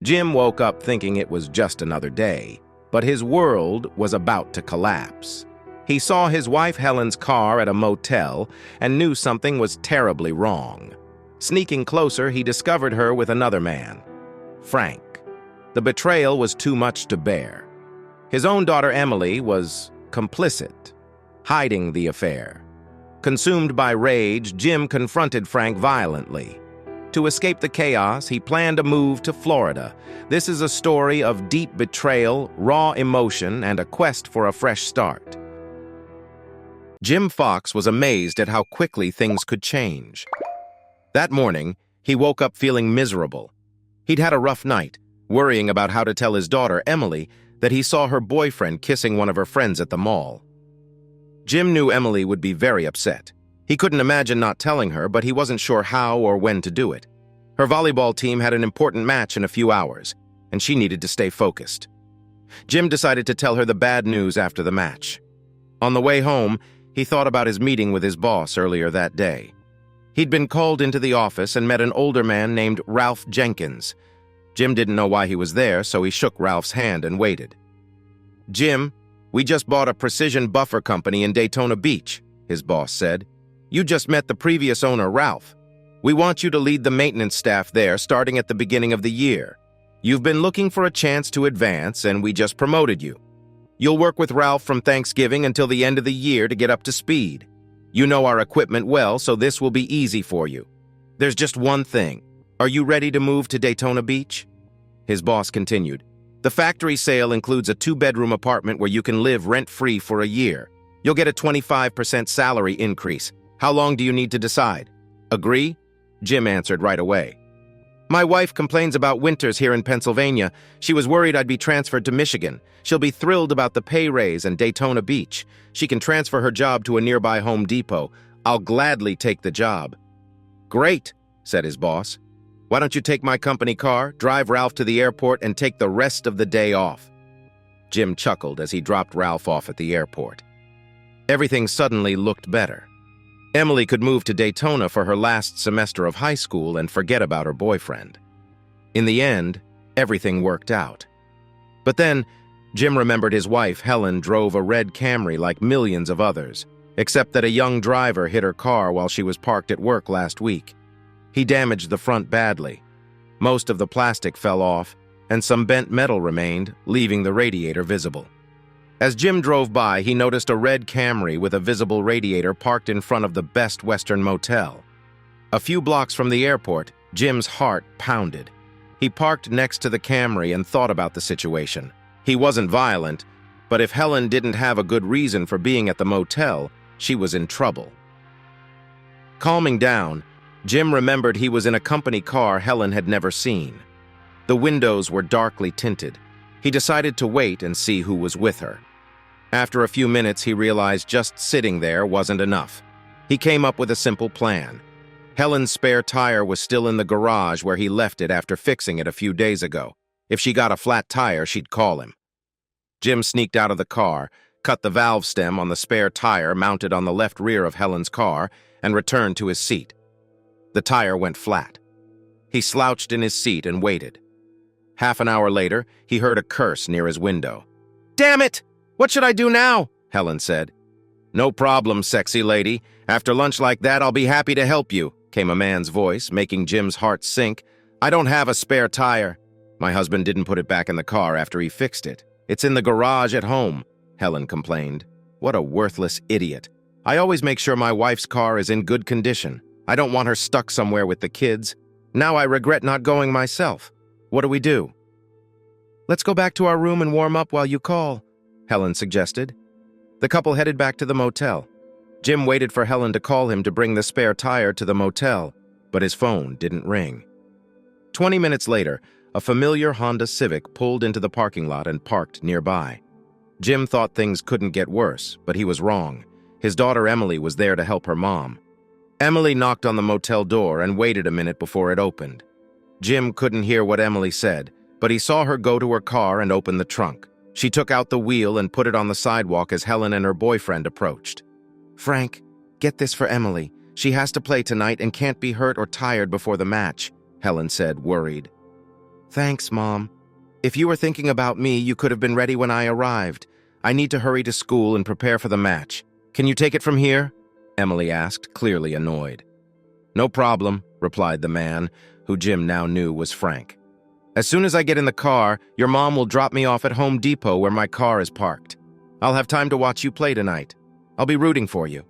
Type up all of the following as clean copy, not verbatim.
Jim woke up thinking it was just another day, but his world was about to collapse. He saw his wife Helen's car at a motel and knew something was terribly wrong. Sneaking closer, he discovered her with another man, Frank. The betrayal was too much to bear. His own daughter Emily was complicit, hiding the affair. Consumed by rage, Jim confronted Frank violently. To escape the chaos, he planned a move to Florida. This is a story of deep betrayal, raw emotion, and a quest for a fresh start. Jim Fox was amazed at how quickly things could change. That morning, he woke up feeling miserable. He'd had a rough night, worrying about how to tell his daughter, Emily, that he saw her boyfriend kissing one of her friends at the mall. Jim knew Emily would be very upset. He couldn't imagine not telling her, but he wasn't sure how or when to do it. Her volleyball team had an important match in a few hours, and she needed to stay focused. Jim decided to tell her the bad news after the match. On the way home, he thought about his meeting with his boss earlier that day. He'd been called into the office and met an older man named Ralph Jenkins. Jim didn't know why he was there, so he shook Ralph's hand and waited. "Jim, we just bought a precision buffer company in Daytona Beach," his boss said. "You just met the previous owner, Ralph. We want you to lead the maintenance staff there starting at the beginning of the year. You've been looking for a chance to advance, and we just promoted you. You'll work with Ralph from Thanksgiving until the end of the year to get up to speed. You know our equipment well, so this will be easy for you. There's just one thing. Are you ready to move to Daytona Beach?" His boss continued. "The factory sale includes a 2-bedroom apartment where you can live rent-free for a year. You'll get a 25% salary increase. How long do you need to decide?" "Agree?" Jim answered right away. "My wife complains about winters here in Pennsylvania. She was worried I'd be transferred to Michigan. She'll be thrilled about the pay raise and Daytona Beach. She can transfer her job to a nearby Home Depot. I'll gladly take the job." "Great," said his boss. "Why don't you take my company car, drive Ralph to the airport, and take the rest of the day off?" Jim chuckled as he dropped Ralph off at the airport. Everything suddenly looked better. Emily could move to Daytona for her last semester of high school and forget about her boyfriend. In the end, everything worked out. But then, Jim remembered his wife, Helen, drove a red Camry like millions of others, except that a young driver hit her car while she was parked at work last week. He damaged the front badly. Most of the plastic fell off, and some bent metal remained, leaving the radiator visible. As Jim drove by, he noticed a red Camry with a visible radiator parked in front of the Best Western Motel. A few blocks from the airport, Jim's heart pounded. He parked next to the Camry and thought about the situation. He wasn't violent, but if Helen didn't have a good reason for being at the motel, she was in trouble. Calming down, Jim remembered he was in a company car Helen had never seen. The windows were darkly tinted. He decided to wait and see who was with her. After a few minutes, he realized just sitting there wasn't enough. He came up with a simple plan. Helen's spare tire was still in the garage where he left it after fixing it a few days ago. If she got a flat tire, she'd call him. Jim sneaked out of the car, cut the valve stem on the spare tire mounted on the left rear of Helen's car, and returned to his seat. The tire went flat. He slouched in his seat and waited. Half an hour later, he heard a curse near his window. "Damn it! What should I do now?" Helen said. "No problem, sexy lady. After lunch like that, I'll be happy to help you," came a man's voice, making Jim's heart sink. "I don't have a spare tire. My husband didn't put it back in the car after he fixed it. It's in the garage at home," Helen complained. "What a worthless idiot. I always make sure my wife's car is in good condition. I don't want her stuck somewhere with the kids. Now I regret not going myself. What do we do?" "Let's go back to our room and warm up while you call," Helen suggested. The couple headed back to the motel. Jim waited for Helen to call him to bring the spare tire to the motel, but his phone didn't ring. 20 minutes later, a familiar Honda Civic pulled into the parking lot and parked nearby. Jim thought things couldn't get worse, but he was wrong. His daughter Emily was there to help her mom. Emily knocked on the motel door and waited a minute before it opened. Jim couldn't hear what Emily said, but he saw her go to her car and open the trunk. She took out the wheel and put it on the sidewalk as Helen and her boyfriend approached. "Frank, get this for Emily. She has to play tonight and can't be hurt or tired before the match," Helen said, worried. Thanks, Mom. If you were thinking about me, you could have been ready when I arrived. I need to hurry to school and prepare for the match. Can you take it from here? Emily asked, clearly annoyed. No problem, replied the man, who Jim now knew was Frank. As soon as I get in the car, your mom will drop me off at Home Depot where my car is parked. I'll have time to watch you play tonight. I'll be rooting for you.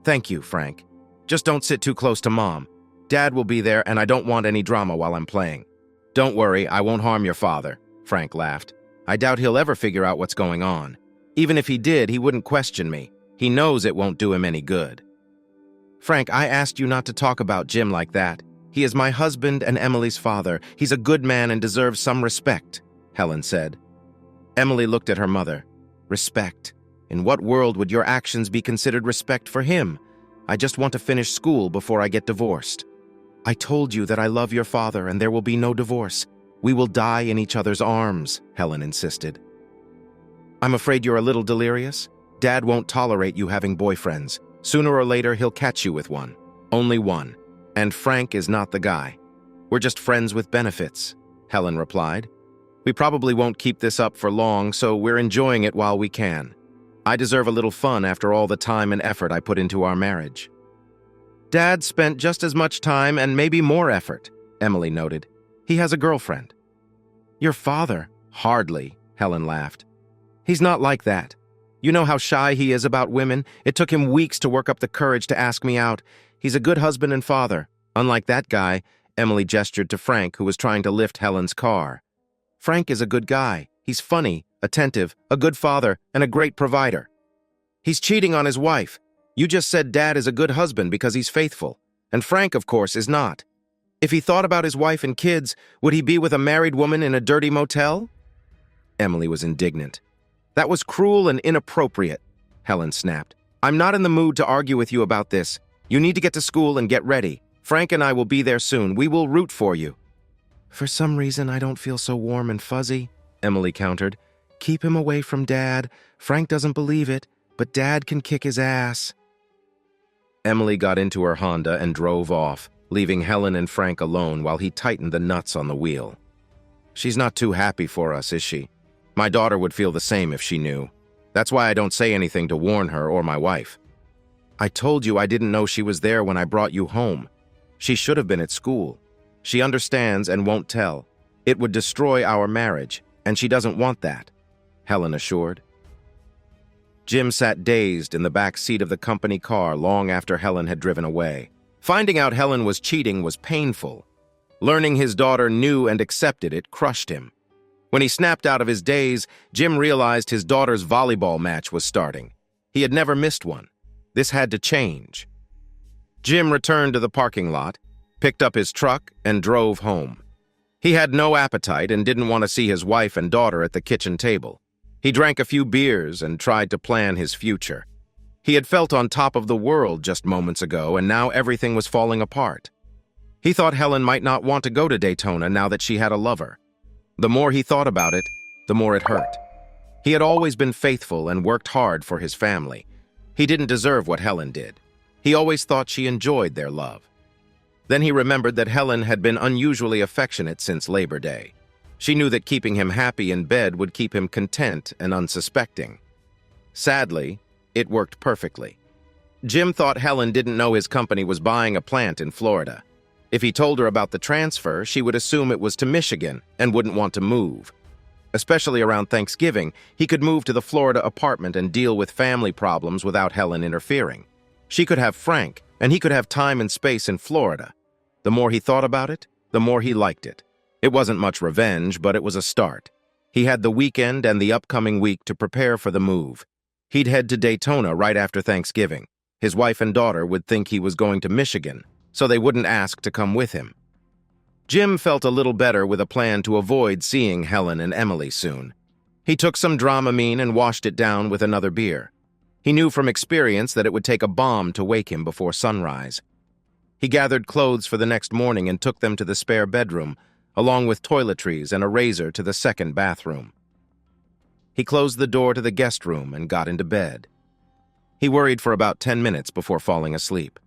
Thank you, Frank. Just don't sit too close to Mom. Dad will be there and I don't want any drama while I'm playing. Don't worry, I won't harm your father, Frank laughed. I doubt he'll ever figure out what's going on. Even if he did, he wouldn't question me. He knows it won't do him any good. Frank, I asked you not to talk about Jim like that. He is my husband and Emily's father. He's a good man and deserves some respect, Helen said. Emily looked at her mother. Respect? In what world would your actions be considered respect for him? I just want to finish school before I get divorced. I told you that I love your father and there will be no divorce. We will die in each other's arms, Helen insisted. I'm afraid you're a little delirious. Dad won't tolerate you having boyfriends. Sooner or later, he'll catch you with one. Only one. And Frank is not the guy. We're just friends with benefits, Helen replied. We probably won't keep this up for long, so we're enjoying it while we can. I deserve a little fun after all the time and effort I put into our marriage. Dad spent just as much time and maybe more effort, Emily noted. He has a girlfriend. Your father? Hardly, Helen laughed. He's not like that. You know how shy he is about women? It took him weeks to work up the courage to ask me out. He's a good husband and father. Unlike that guy, Emily gestured to Frank, who was trying to lift Helen's car. Frank is a good guy. He's funny, attentive, a good father, and a great provider. He's cheating on his wife. You just said Dad is a good husband because he's faithful. And Frank, of course, is not. If he thought about his wife and kids, would he be with a married woman in a dirty motel? Emily was indignant. That was cruel and inappropriate, Helen snapped. I'm not in the mood to argue with you about this. You need to get to school and get ready. Frank and I will be there soon. We will root for you. For some reason, I don't feel so warm and fuzzy, Emily countered. Keep him away from Dad. Frank doesn't believe it, but Dad can kick his ass. Emily got into her Honda and drove off, leaving Helen and Frank alone while he tightened the nuts on the wheel. She's not too happy for us, is she? My daughter would feel the same if she knew. That's why I don't say anything to warn her or my wife. I told you I didn't know she was there when I brought you home. She should have been at school. She understands and won't tell. It would destroy our marriage, and she doesn't want that, Helen assured. Jim sat dazed in the back seat of the company car long after Helen had driven away. Finding out Helen was cheating was painful. Learning his daughter knew and accepted it crushed him. When he snapped out of his daze, Jim realized his daughter's volleyball match was starting. He had never missed one. This had to change. Jim returned to the parking lot, picked up his truck, and drove home. He had no appetite and didn't want to see his wife and daughter at the kitchen table. He drank a few beers and tried to plan his future. He had felt on top of the world just moments ago, and now everything was falling apart. He thought Helen might not want to go to Daytona now that she had a lover. The more he thought about it, the more it hurt. He had always been faithful and worked hard for his family. He didn't deserve what Helen did. He always thought she enjoyed their love. Then he remembered that Helen had been unusually affectionate since Labor Day. She knew that keeping him happy in bed would keep him content and unsuspecting. Sadly, it worked perfectly. Jim thought Helen didn't know his company was buying a plant in Florida. If he told her about the transfer, she would assume it was to Michigan and wouldn't want to move. Especially around Thanksgiving, he could move to the Florida apartment and deal with family problems without Helen interfering. She could have Frank, and he could have time and space in Florida. The more he thought about it, the more he liked it. It wasn't much revenge, but it was a start. He had the weekend and the upcoming week to prepare for the move. He'd head to Daytona right after Thanksgiving. His wife and daughter would think he was going to Michigan, so they wouldn't ask to come with him. Jim felt a little better with a plan to avoid seeing Helen and Emily soon. He took some Dramamine and washed it down with another beer. He knew from experience that it would take a bomb to wake him before sunrise. He gathered clothes for the next morning and took them to the spare bedroom, along with toiletries and a razor to the second bathroom. He closed the door to the guest room and got into bed. He worried for about 10 minutes before falling asleep.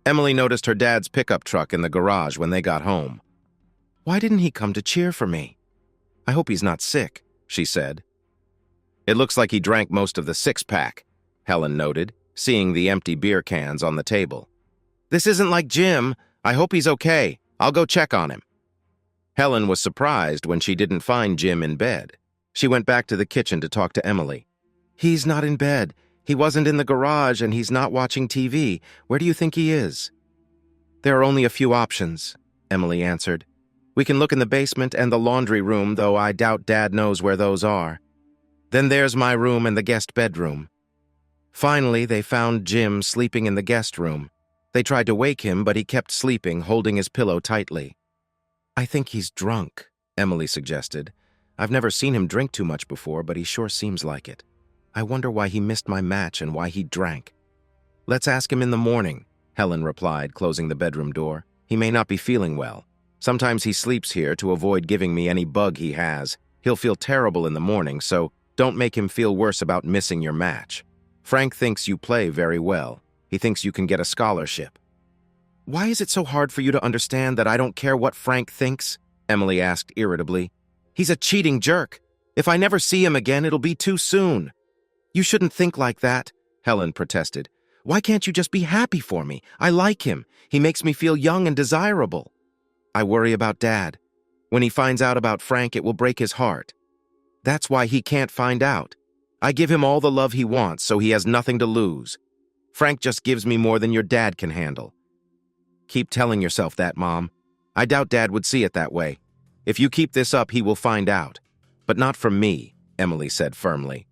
Emily noticed her dad's pickup truck in the garage when they got home. Why didn't he come to cheer for me? I hope he's not sick, she said. It looks like he drank most of the six-pack, Helen noted, seeing the empty beer cans on the table. This isn't like Jim. I hope he's okay. I'll go check on him. Helen was surprised when she didn't find Jim in bed. She went back to the kitchen to talk to Emily. He's not in bed. He wasn't in the garage and he's not watching TV. Where do you think he is? There are only a few options, Emily answered. We can look in the basement and the laundry room, though I doubt Dad knows where those are. Then there's my room and the guest bedroom. Finally, they found Jim sleeping in the guest room. They tried to wake him, but he kept sleeping, holding his pillow tightly. I think he's drunk, Emily suggested. I've never seen him drink too much before, but he sure seems like it. I wonder why he missed my match and why he drank. Let's ask him in the morning, Helen replied, closing the bedroom door. He may not be feeling well. Sometimes he sleeps here to avoid giving me any bug he has. He'll feel terrible in the morning, so don't make him feel worse about missing your match. Frank thinks you play very well. He thinks you can get a scholarship. Why is it so hard for you to understand that I don't care what Frank thinks? Emily asked irritably. He's a cheating jerk. If I never see him again, it'll be too soon. You shouldn't think like that, Helen protested. Why can't you just be happy for me? I like him. He makes me feel young and desirable. I worry about Dad. When he finds out about Frank, it will break his heart. That's why he can't find out. I give him all the love he wants, so he has nothing to lose. Frank just gives me more than your dad can handle. Keep telling yourself that, Mom. I doubt Dad would see it that way. If you keep this up, he will find out. But not from me, Emily said firmly.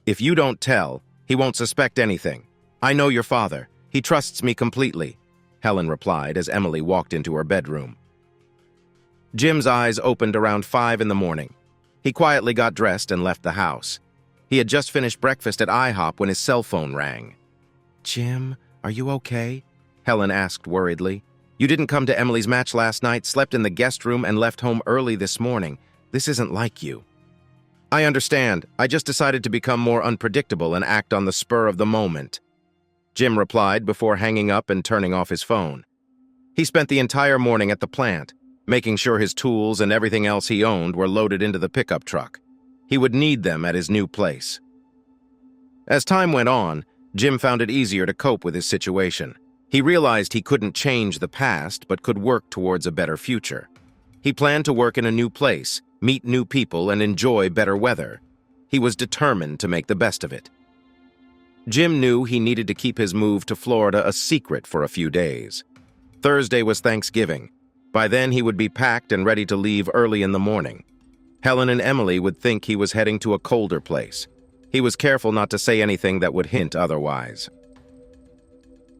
If you don't tell, he won't suspect anything. I know your father. He trusts me completely, Helen replied as Emily walked into her bedroom. Jim's eyes opened around 5 in the morning. He quietly got dressed and left the house. He had just finished breakfast at IHOP when his cell phone rang. Jim, are you okay? Helen asked worriedly. You didn't come to Emily's match last night, slept in the guest room, and left home early this morning. This isn't like you. I understand. I just decided to become more unpredictable and act on the spur of the moment, Jim replied before hanging up and turning off his phone. He spent the entire morning at the plant, making sure his tools and everything else he owned were loaded into the pickup truck. He would need them at his new place. As time went on, Jim found it easier to cope with his situation. He realized he couldn't change the past, but could work towards a better future. He planned to work in a new place, meet new people, and enjoy better weather. He was determined to make the best of it. Jim knew he needed to keep his move to Florida a secret for a few days. Thursday was Thanksgiving. By then, he would be packed and ready to leave early in the morning. Helen and Emily would think he was heading to a colder place. He was careful not to say anything that would hint otherwise.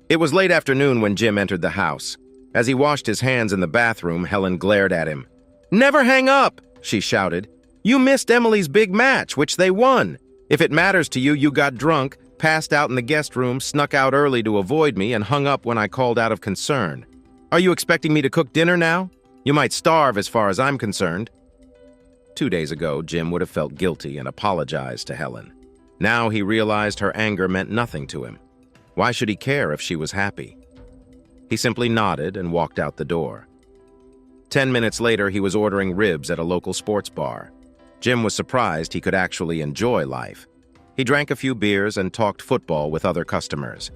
It was late afternoon when Jim entered the house. As he washed his hands in the bathroom, Helen glared at him. "Never hang up!" she shouted. "You missed Emily's big match, which they won. If it matters to you, you got drunk, passed out in the guest room, snuck out early to avoid me, and hung up when I called out of concern. Are you expecting me to cook dinner now? You might starve as far as I'm concerned." 2 days ago, Jim would have felt guilty and apologized to Helen. Now he realized her anger meant nothing to him. Why should he care if she was happy? He simply nodded and walked out the door. 10 minutes later, he was ordering ribs at a local sports bar. Jim was surprised he could actually enjoy life. He drank a few beers and talked football with other customers.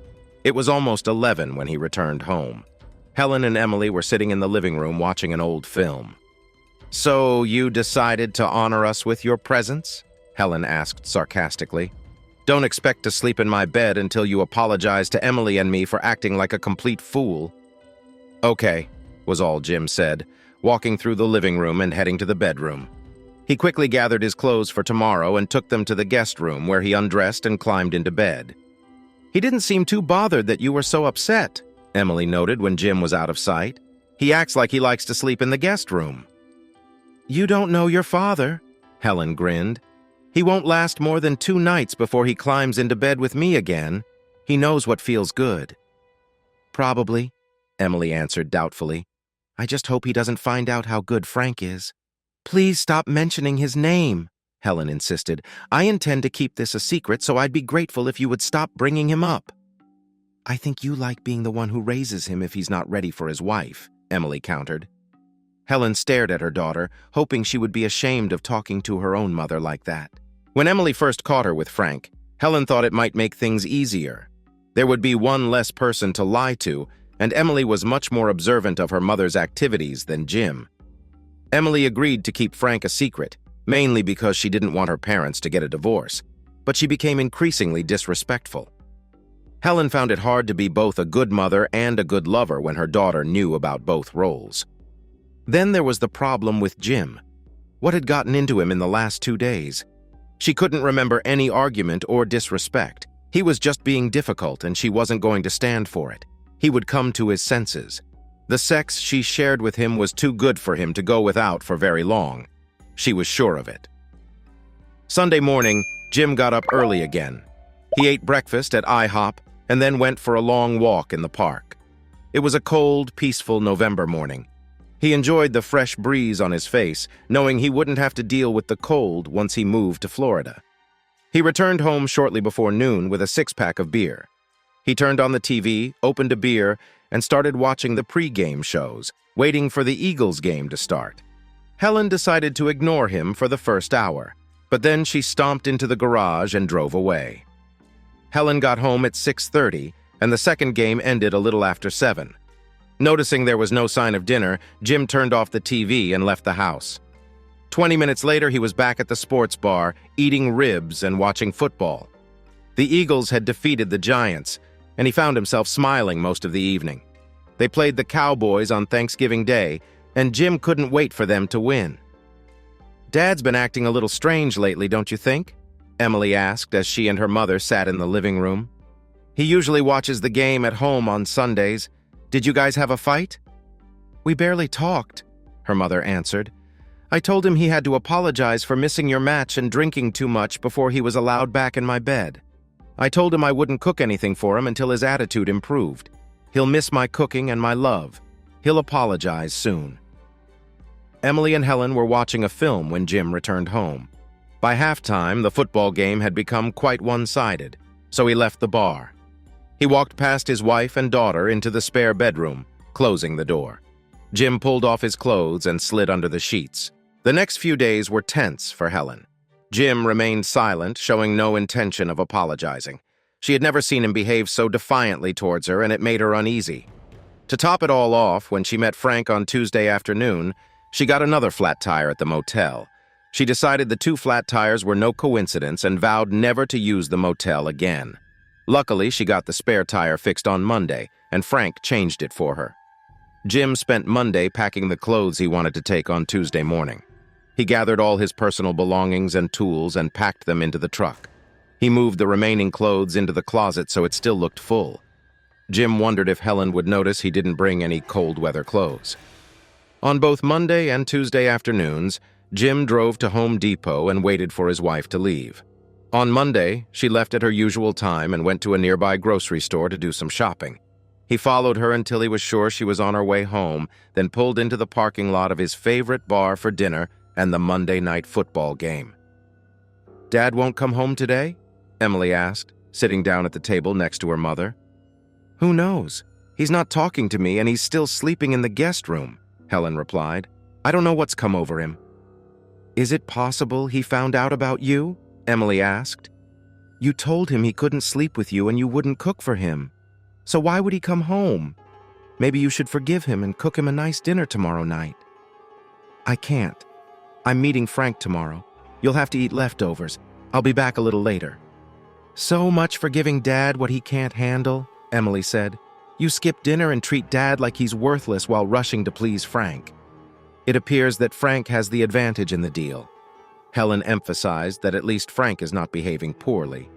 It was almost 11 when he returned home. Helen and Emily were sitting in the living room watching an old film. "So you decided to honor us with your presence?" Helen asked sarcastically. "Don't expect to sleep in my bed until you apologize to Emily and me for acting like a complete fool." "Okay," was all Jim said, walking through the living room and heading to the bedroom. He quickly gathered his clothes for tomorrow and took them to the guest room, where he undressed and climbed into bed. "He didn't seem too bothered that you were so upset," Emily noted when Jim was out of sight. "He acts like he likes to sleep in the guest room." "You don't know your father," Helen grinned. "He won't last more than 2 nights before he climbs into bed with me again. He knows what feels good." "Probably," Emily answered doubtfully. "I just hope he doesn't find out how good Frank is." "Please stop mentioning his name," Helen insisted. "I intend to keep this a secret, so I'd be grateful if you would stop bringing him up." "I think you like being the one who raises him if he's not ready for his wife," Emily countered. Helen stared at her daughter, hoping she would be ashamed of talking to her own mother like that. When Emily first caught her with Frank, Helen thought it might make things easier. There would be one less person to lie to, and Emily was much more observant of her mother's activities than Jim. Emily agreed to keep Frank a secret, mainly because she didn't want her parents to get a divorce, but she became increasingly disrespectful. Helen found it hard to be both a good mother and a good lover when her daughter knew about both roles. Then there was the problem with Jim. What had gotten into him in the last 2 days? She couldn't remember any argument or disrespect. He was just being difficult, and she wasn't going to stand for it. He would come to his senses. The sex she shared with him was too good for him to go without for very long. She was sure of it. Sunday morning, Jim got up early again. He ate breakfast at IHOP and then went for a long walk in the park. It was a cold, peaceful November morning. He enjoyed the fresh breeze on his face, knowing he wouldn't have to deal with the cold once he moved to Florida. He returned home shortly before noon with a 6-pack of beer. He turned on the TV, opened a beer, and started watching the pre-game shows, waiting for the Eagles game to start. Helen decided to ignore him for the first hour, but then she stomped into the garage and drove away. Helen got home at 6:30, and the second game ended a little after 7. Noticing there was no sign of dinner, Jim turned off the TV and left the house. 20 minutes later, he was back at the sports bar, eating ribs and watching football. The Eagles had defeated the Giants, and he found himself smiling most of the evening. They played the Cowboys on Thanksgiving Day, and Jim couldn't wait for them to win. "Dad's been acting a little strange lately, don't you think?" Emily asked as she and her mother sat in the living room. "He usually watches the game at home on Sundays. Did you guys have a fight?" "We barely talked," her mother answered. "I told him he had to apologize for missing your match and drinking too much before he was allowed back in my bed. I told him I wouldn't cook anything for him until his attitude improved. He'll miss my cooking and my love. He'll apologize soon." Emily and Helen were watching a film when Jim returned home. By halftime, the football game had become quite one-sided, so he left the bar. He walked past his wife and daughter into the spare bedroom, closing the door. Jim pulled off his clothes and slid under the sheets. The next few days were tense for Helen. Jim remained silent, showing no intention of apologizing. She had never seen him behave so defiantly towards her, and it made her uneasy. To top it all off, when she met Frank on Tuesday afternoon, she got another flat tire at the motel. She decided the 2 flat tires were no coincidence and vowed never to use the motel again. Luckily, she got the spare tire fixed on Monday, and Frank changed it for her. Jim spent Monday packing the clothes he wanted to take on Tuesday morning. He gathered all his personal belongings and tools and packed them into the truck. He moved the remaining clothes into the closet so it still looked full. Jim wondered if Helen would notice he didn't bring any cold-weather clothes. On both Monday and Tuesday afternoons, Jim drove to Home Depot and waited for his wife to leave. On Monday, she left at her usual time and went to a nearby grocery store to do some shopping. He followed her until he was sure she was on her way home, then pulled into the parking lot of his favorite bar for dinner and the Monday night football game. "Dad won't come home today?" Emily asked, sitting down at the table next to her mother. "Who knows? He's not talking to me and he's still sleeping in the guest room," Helen replied. "I don't know what's come over him." "Is it possible he found out about you?" Emily asked. "You told him he couldn't sleep with you and you wouldn't cook for him. So why would he come home? Maybe you should forgive him and cook him a nice dinner tomorrow night." "I can't. I'm meeting Frank tomorrow. You'll have to eat leftovers. I'll be back a little later." "So much for giving Dad what he can't handle," Emily said. "You skip dinner and treat Dad like he's worthless while rushing to please Frank. It appears that Frank has the advantage in the deal." Helen emphasized that at least Frank is not behaving poorly.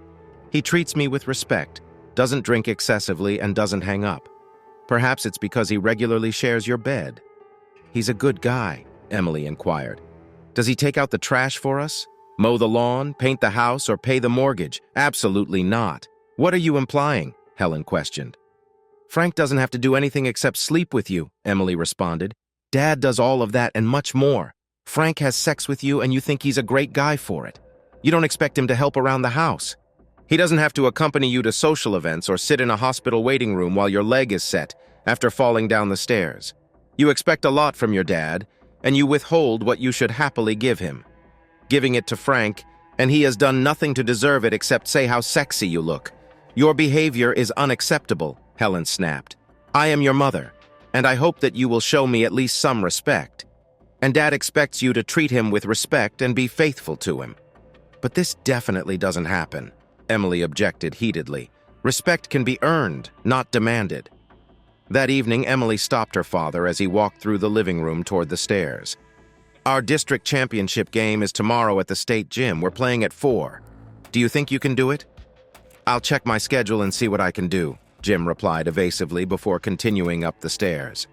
"He treats me with respect, doesn't drink excessively, and doesn't hang up. Perhaps it's because he regularly shares your bed." "He's a good guy," Emily inquired. "Does he take out the trash for us? Mow the lawn, paint the house, or pay the mortgage?" "Absolutely not." "What are you implying?" Helen questioned. "Frank doesn't have to do anything except sleep with you," Emily responded. "Dad does all of that and much more. Frank has sex with you and you think he's a great guy for it. You don't expect him to help around the house. He doesn't have to accompany you to social events or sit in a hospital waiting room while your leg is set after falling down the stairs. You expect a lot from your dad, and you withhold what you should happily give him. Giving it to Frank, and he has done nothing to deserve it except say how sexy you look. Your behavior is unacceptable, Helen snapped. I am your mother, and I hope that you will show me at least some respect. And Dad expects you to treat him with respect and be faithful to him. But this definitely doesn't happen, Emily objected heatedly. Respect can be earned, not demanded. That evening, Emily stopped her father as he walked through the living room toward the stairs. Our district championship game is tomorrow at the state gym. We're playing at 4. Do you think you can do it? I'll check my schedule and see what I can do, Jim replied evasively before continuing up the stairs.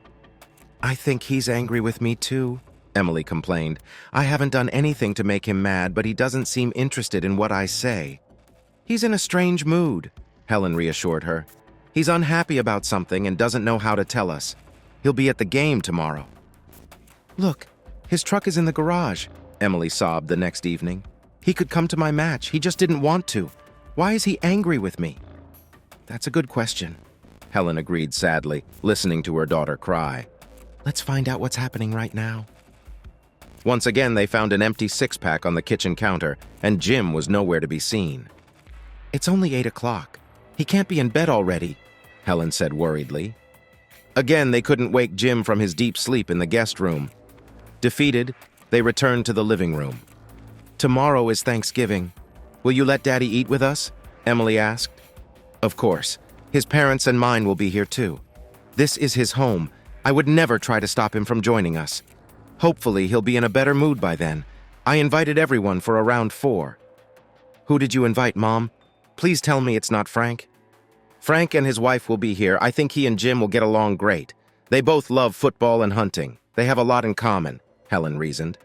I think he's angry with me too, Emily complained. I haven't done anything to make him mad, but he doesn't seem interested in what I say. He's in a strange mood, Helen reassured her. He's unhappy about something and doesn't know how to tell us. He'll be at the game tomorrow. Look, his truck is in the garage, Emily sobbed the next evening. He could come to my match. He just didn't want to. Why is he angry with me? That's a good question, Helen agreed sadly, listening to her daughter cry. Let's find out what's happening right now. Once again, they found an empty six-pack on the kitchen counter, and Jim was nowhere to be seen. It's only 8 o'clock. He can't be in bed already, Helen said worriedly. Again, they couldn't wake Jim from his deep sleep in the guest room. Defeated, they returned to the living room. Tomorrow is Thanksgiving. Will you let Daddy eat with us? Emily asked. Of course. His parents and mine will be here too. This is his home. I would never try to stop him from joining us. Hopefully, he'll be in a better mood by then. I invited everyone for around 4. Who did you invite, Mom? Please tell me it's not Frank. Frank and his wife will be here. I think he and Jim will get along great. They both love football and hunting. They have a lot in common, Helen reasoned.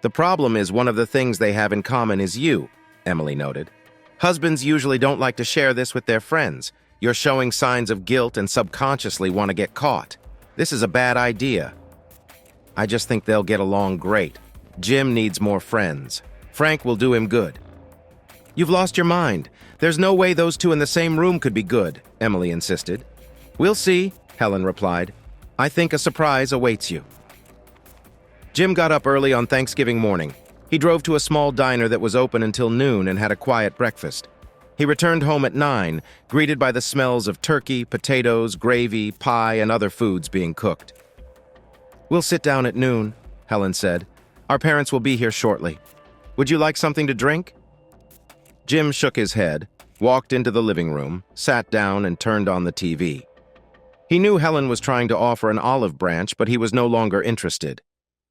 The problem is one of the things they have in common is you, Emily noted. Husbands usually don't like to share this with their friends. You're showing signs of guilt and subconsciously want to get caught. This is a bad idea. I just think they'll get along great. Jim needs more friends. Frank will do him good. You've lost your mind. There's no way those two in the same room could be good, Emily insisted. We'll see, Helen replied. I think a surprise awaits you. Jim got up early on Thanksgiving morning. He drove to a small diner that was open until noon and had a quiet breakfast. He returned home at 9, greeted by the smells of turkey, potatoes, gravy, pie, and other foods being cooked. We'll sit down at noon, Helen said. Our parents will be here shortly. Would you like something to drink? Jim shook his head, walked into the living room, sat down, and turned on the TV. He knew Helen was trying to offer an olive branch, but he was no longer interested.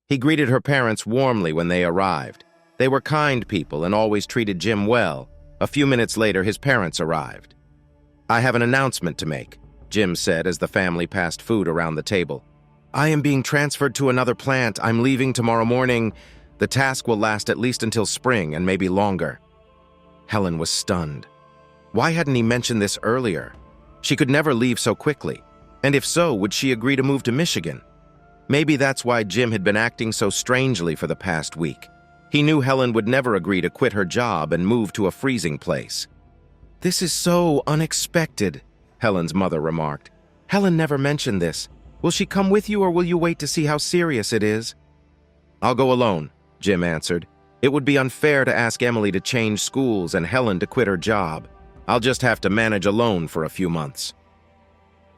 He greeted her parents warmly when they arrived. They were kind people and always treated Jim well. A few minutes later, his parents arrived. I have an announcement to make, Jim said as the family passed food around the table. I am being transferred to another plant. I'm leaving tomorrow morning. The task will last at least until spring and maybe longer. Helen was stunned. Why hadn't he mentioned this earlier? She could never leave so quickly. And if so, would she agree to move to Michigan? Maybe that's why Jim had been acting so strangely for the past week. He knew Helen would never agree to quit her job and move to a freezing place. This is so unexpected, Helen's mother remarked. Helen never mentioned this. Will she come with you or will you wait to see how serious it is? I'll go alone, Jim answered. It would be unfair to ask Emily to change schools and Helen to quit her job. I'll just have to manage alone for a few months.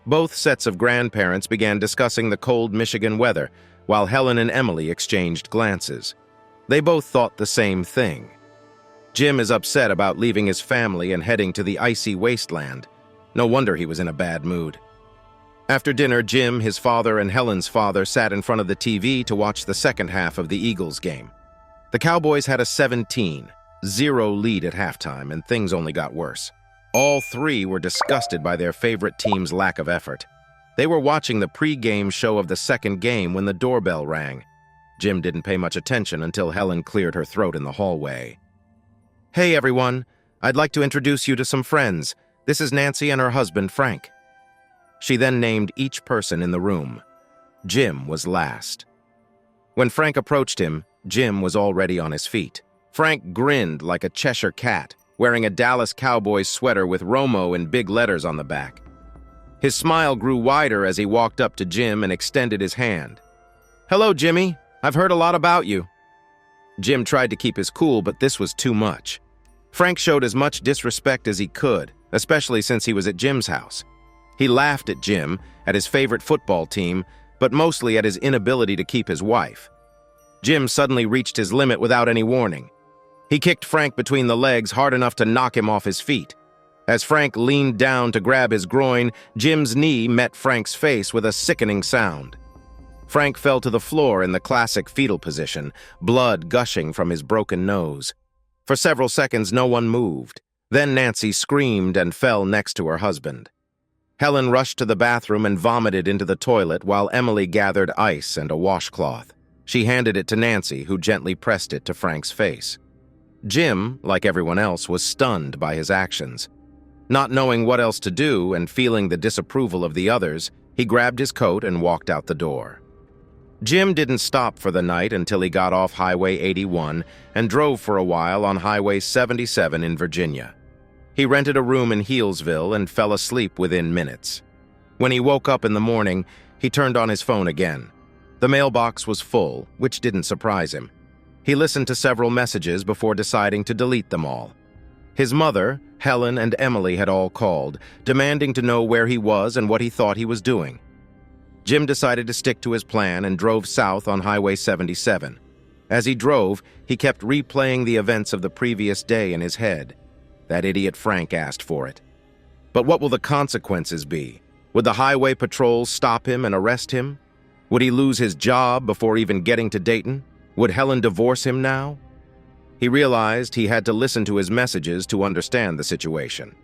Both sets of grandparents began discussing the cold Michigan weather, while Helen and Emily exchanged glances. They both thought the same thing. Jim is upset about leaving his family and heading to the icy wasteland. No wonder he was in a bad mood. After dinner, Jim, his father, and Helen's father sat in front of the TV to watch the second half of the Eagles game. The Cowboys had a 17-0 lead at halftime, and things only got worse. All three were disgusted by their favorite team's lack of effort. They were watching the pre-game show of the second game when the doorbell rang. Jim didn't pay much attention until Helen cleared her throat in the hallway. Hey, everyone. I'd like to introduce you to some friends. This is Nancy and her husband, Frank. She then named each person in the room. Jim was last. When Frank approached him, Jim was already on his feet. Frank grinned like a Cheshire cat, wearing a Dallas Cowboys sweater with Romo in big letters on the back. His smile grew wider as he walked up to Jim and extended his hand. "Hello, Jimmy. I've heard a lot about you." Jim tried to keep his cool, but this was too much. Frank showed as much disrespect as he could, especially since he was at Jim's house. He laughed at Jim, at his favorite football team, but mostly at his inability to keep his wife. Jim suddenly reached his limit without any warning. He kicked Frank between the legs hard enough to knock him off his feet. As Frank leaned down to grab his groin, Jim's knee met Frank's face with a sickening sound. Frank fell to the floor in the classic fetal position, blood gushing from his broken nose. For several seconds, no one moved. Then Nancy screamed and fell next to her husband. Helen rushed to the bathroom and vomited into the toilet while Emily gathered ice and a washcloth. She handed it to Nancy, who gently pressed it to Frank's face. Jim, like everyone else, was stunned by his actions. Not knowing what else to do and feeling the disapproval of the others, he grabbed his coat and walked out the door. Jim didn't stop for the night until he got off Highway 81 and drove for a while on Highway 77 in Virginia. He rented a room in Healesville and fell asleep within minutes. When he woke up in the morning, he turned on his phone again. The mailbox was full, which didn't surprise him. He listened to several messages before deciding to delete them all. His mother, Helen, and Emily had all called, demanding to know where he was and what he thought he was doing. Jim decided to stick to his plan and drove south on Highway 77. As he drove, he kept replaying the events of the previous day in his head. That idiot Frank asked for it. But what will the consequences be? Would the highway patrol stop him and arrest him? Would he lose his job before even getting to Dayton? Would Helen divorce him now? He realized he had to listen to his messages to understand the situation.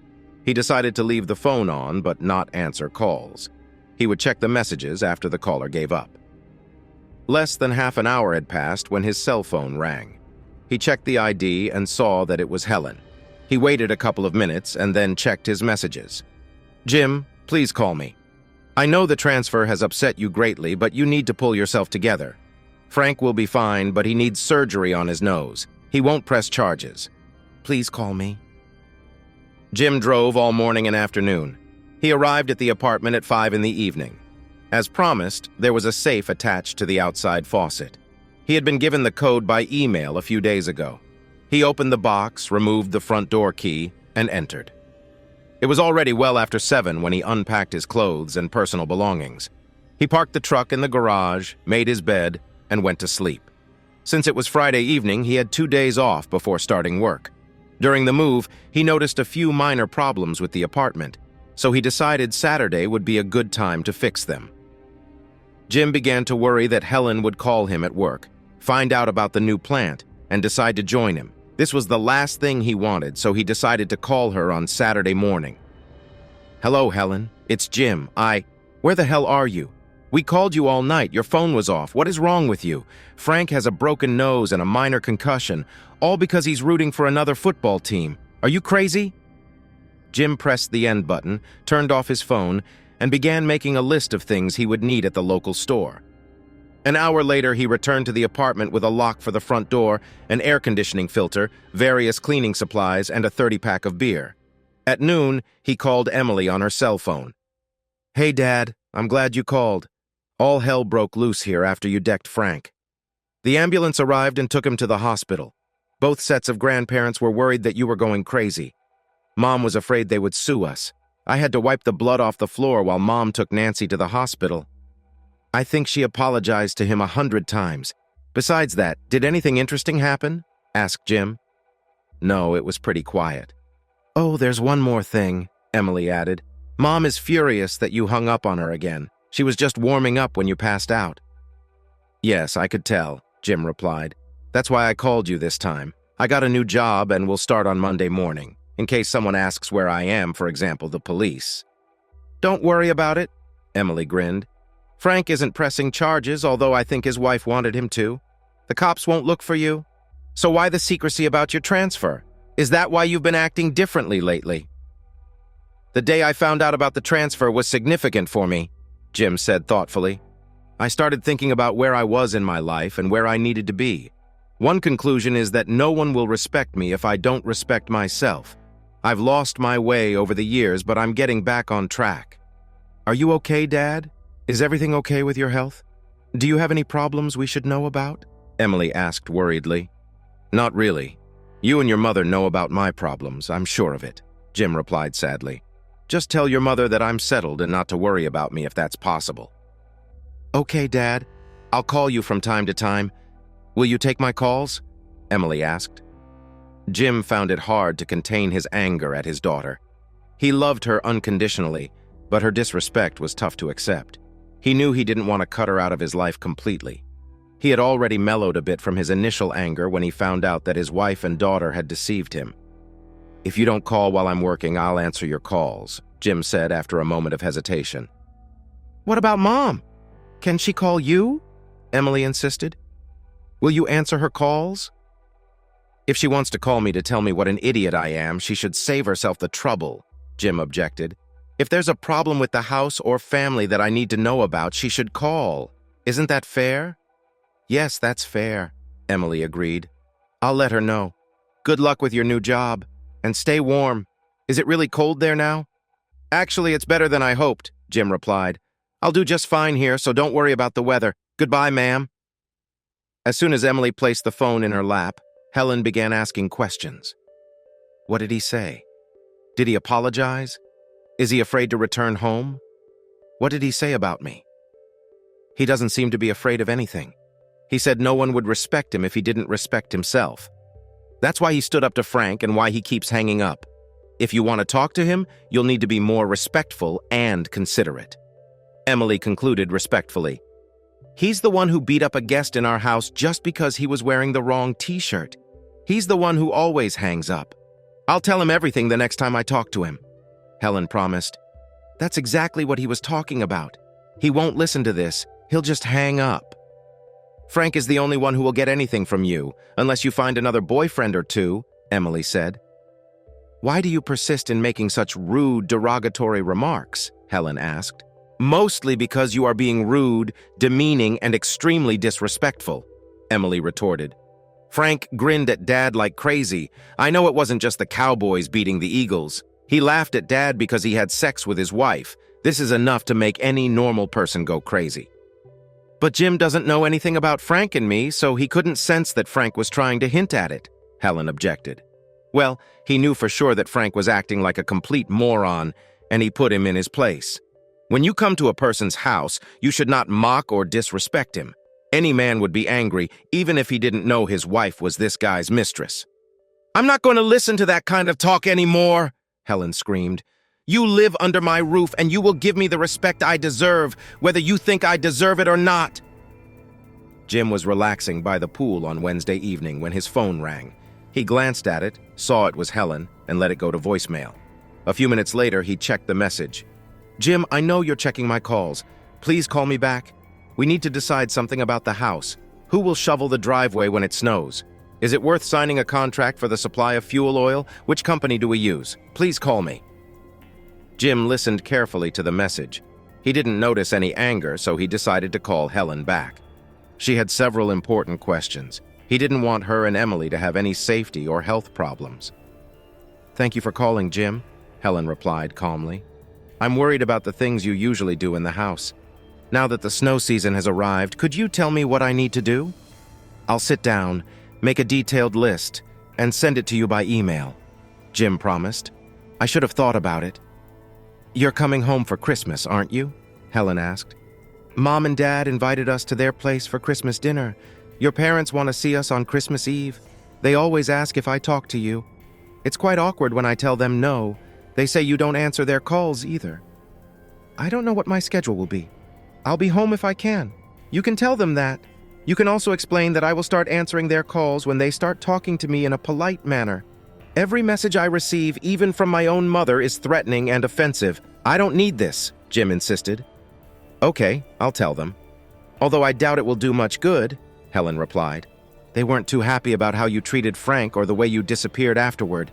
He decided to leave the phone on but not answer calls. He would check the messages after the caller gave up. Less than half an hour had passed when his cell phone rang. He checked the ID and saw that it was Helen. He waited a couple of minutes and then checked his messages. "Jim, please call me. I know the transfer has upset you greatly, but you need to pull yourself together. Frank will be fine, but he needs surgery on his nose. He won't press charges. Please call me." Jim drove all morning and afternoon. He arrived at the apartment at 5 in the evening. As promised, there was a safe attached to the outside faucet. He had been given the code by email a few days ago. He opened the box, removed the front door key, and entered. It was already well after 7 when he unpacked his clothes and personal belongings. He parked the truck in the garage, made his bed, and went to sleep. Since it was Friday evening, he had 2 days off before starting work. During the move, he noticed a few minor problems with the apartment, so he decided Saturday would be a good time to fix them. Jim began to worry that Helen would call him at work, find out about the new plant, and decide to join him. This was the last thing he wanted, so he decided to call her on Saturday morning. "Hello, Helen. It's Jim. Where the hell are you? We called you all night. Your phone was off. What is wrong with you? Frank has a broken nose and a minor concussion, all because he's rooting for another football team. Are you crazy?" Jim pressed the end button, turned off his phone, and began making a list of things he would need at the local store. An hour later, he returned to the apartment with a lock for the front door, an air conditioning filter, various cleaning supplies, and a 30-pack of beer. At noon, he called Emily on her cell phone. "Hey, Dad, I'm glad you called. All hell broke loose here after you decked Frank. The ambulance arrived and took him to the hospital. Both sets of grandparents were worried that you were going crazy. Mom was afraid they would sue us. I had to wipe the blood off the floor while Mom took Nancy to the hospital. I think she apologized to him 100 times. Besides that, did anything interesting happen?" asked Jim. "No, it was pretty quiet." "Oh, there's one more thing," Emily added. "Mom is furious that you hung up on her again. She was just warming up when you passed out." "Yes, I could tell," Jim replied. "That's why I called you this time. I got a new job and will start on Monday morning, in case someone asks where I am, for example, the police." "Don't worry about it," Emily grinned. "Frank isn't pressing charges, although I think his wife wanted him to. The cops won't look for you. So why the secrecy about your transfer? Is that why you've been acting differently lately?" "The day I found out about the transfer was significant for me," Jim said thoughtfully. "I started thinking about where I was in my life and where I needed to be. One conclusion is that no one will respect me if I don't respect myself. I've lost my way over the years, but I'm getting back on track. Are you okay, Dad? Is everything okay with your health?" Do you have any problems we should know about? Emily asked worriedly. Not really. You and your mother know about my problems, I'm sure of it, Jim replied sadly. Just tell your mother that I'm settled and not to worry about me if that's possible. Okay, Dad. I'll call you from time to time. Will you take my calls? Emily asked. Jim found it hard to contain his anger at his daughter. He loved her unconditionally, but her disrespect was tough to accept. He knew he didn't want to cut her out of his life completely. He had already mellowed a bit from his initial anger when he found out that his wife and daughter had deceived him. If you don't call while I'm working, I'll answer your calls, Jim said after a moment of hesitation. What about Mom? Can she call you? Emily insisted. Will you answer her calls? If she wants to call me to tell me what an idiot I am, she should save herself the trouble, Jim objected. If there's a problem with the house or family that I need to know about, she should call. Isn't that fair? Yes, that's fair, Emily agreed. I'll let her know. Good luck with your new job. And stay warm. Is it really cold there now? Actually, it's better than I hoped, Jim replied. I'll do just fine here, so don't worry about the weather. Goodbye, ma'am. As soon as Emily placed the phone in her lap, Helen began asking questions. What did he say? Did he apologize? Is he afraid to return home? What did he say about me? He doesn't seem to be afraid of anything. He said no one would respect him if he didn't respect himself. That's why he stood up to Frank and why he keeps hanging up. If you want to talk to him, you'll need to be more respectful and considerate. Emily concluded respectfully. He's the one who beat up a guest in our house just because he was wearing the wrong t-shirt. He's the one who always hangs up. I'll tell him everything the next time I talk to him, Helen promised. That's exactly what he was talking about. He won't listen to this. He'll just hang up. Frank is the only one who will get anything from you, unless you find another boyfriend or two, Emily said. Why do you persist in making such rude, derogatory remarks? Helen asked. Mostly because you are being rude, demeaning, and extremely disrespectful, Emily retorted. Frank grinned at Dad like crazy. I know it wasn't just the Cowboys beating the Eagles. He laughed at Dad because he had sex with his wife. This is enough to make any normal person go crazy. But Jim doesn't know anything about Frank and me, so he couldn't sense that Frank was trying to hint at it, Helen objected. Well, he knew for sure that Frank was acting like a complete moron, and he put him in his place. When you come to a person's house, you should not mock or disrespect him. Any man would be angry, even if he didn't know his wife was this guy's mistress. I'm not going to listen to that kind of talk anymore, Helen screamed. You live under my roof, and you will give me the respect I deserve, whether you think I deserve it or not. Jim was relaxing by the pool on Wednesday evening when his phone rang. He glanced at it, saw it was Helen, and let it go to voicemail. A few minutes later, he checked the message. Jim, I know you're checking my calls. Please call me back. We need to decide something about the house. Who will shovel the driveway when it snows? Is it worth signing a contract for the supply of fuel oil? Which company do we use? Please call me. Jim listened carefully to the message. He didn't notice any anger, so he decided to call Helen back. She had several important questions. He didn't want her and Emily to have any safety or health problems. Thank you for calling, Jim, Helen replied calmly. I'm worried about the things you usually do in the house. Now that the snow season has arrived, could you tell me what I need to do? I'll sit down, make a detailed list, and send it to you by email, Jim promised. I should have thought about it. You're coming home for Christmas, aren't you? Helen asked. Mom and Dad invited us to their place for Christmas dinner. Your parents want to see us on Christmas Eve. They always ask if I talk to you. It's quite awkward when I tell them no. They say you don't answer their calls either. I don't know what my schedule will be. I'll be home if I can. You can tell them that. You can also explain that I will start answering their calls when they start talking to me in a polite manner. Every message I receive, even from my own mother, is threatening and offensive. I don't need this, Jim insisted. Okay, I'll tell them. Although I doubt it will do much good, Helen replied. They weren't too happy about how you treated Frank or the way you disappeared afterward,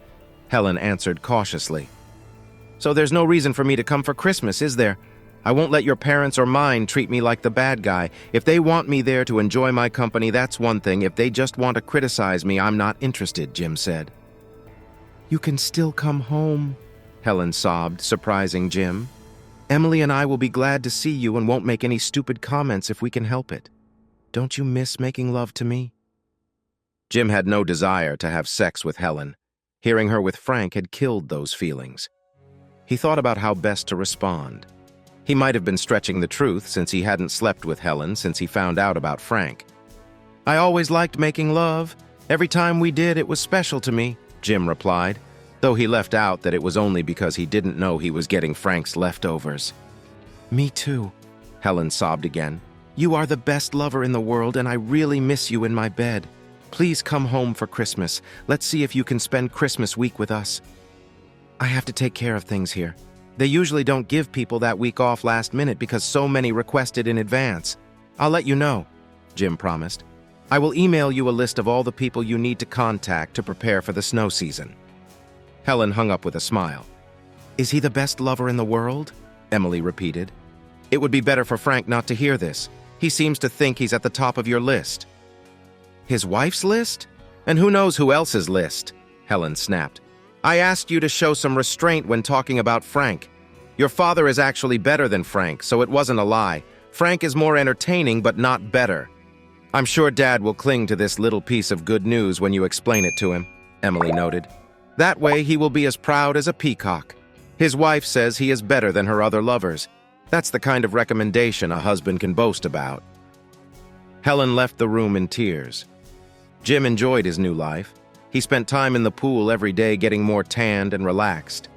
Helen answered cautiously. So there's no reason for me to come for Christmas, is there? I won't let your parents or mine treat me like the bad guy. If they want me there to enjoy my company, that's one thing. If they just want to criticize me, I'm not interested, Jim said. You can still come home, Helen sobbed, surprising Jim. Emily and I will be glad to see you and won't make any stupid comments if we can help it. Don't you miss making love to me? Jim had no desire to have sex with Helen. Hearing her with Frank had killed those feelings. He thought about how best to respond. He might have been stretching the truth since he hadn't slept with Helen since he found out about Frank. I always liked making love. Every time we did, it was special to me, Jim replied, though he left out that it was only because he didn't know he was getting Frank's leftovers. Me too, Helen sobbed again. You are the best lover in the world, and I really miss you in my bed. Please come home for Christmas. Let's see if you can spend Christmas week with us. I have to take care of things here. They usually don't give people that week off last minute because so many requested in advance. I'll let you know, Jim promised. I will email you a list of all the people you need to contact to prepare for the snow season. Helen hung up with a smile. Is he the best lover in the world? Emily repeated. It would be better for Frank not to hear this. He seems to think he's at the top of your list. His wife's list? And who knows who else's list? Helen snapped. I asked you to show some restraint when talking about Frank. Your father is actually better than Frank, so it wasn't a lie. Frank is more entertaining, but not better. I'm sure Dad will cling to this little piece of good news when you explain it to him, Emily noted. That way he will be as proud as a peacock. His wife says he is better than her other lovers. That's the kind of recommendation a husband can boast about. Helen left the room in tears. Jim enjoyed his new life. He spent time in the pool every day getting more tanned and relaxed.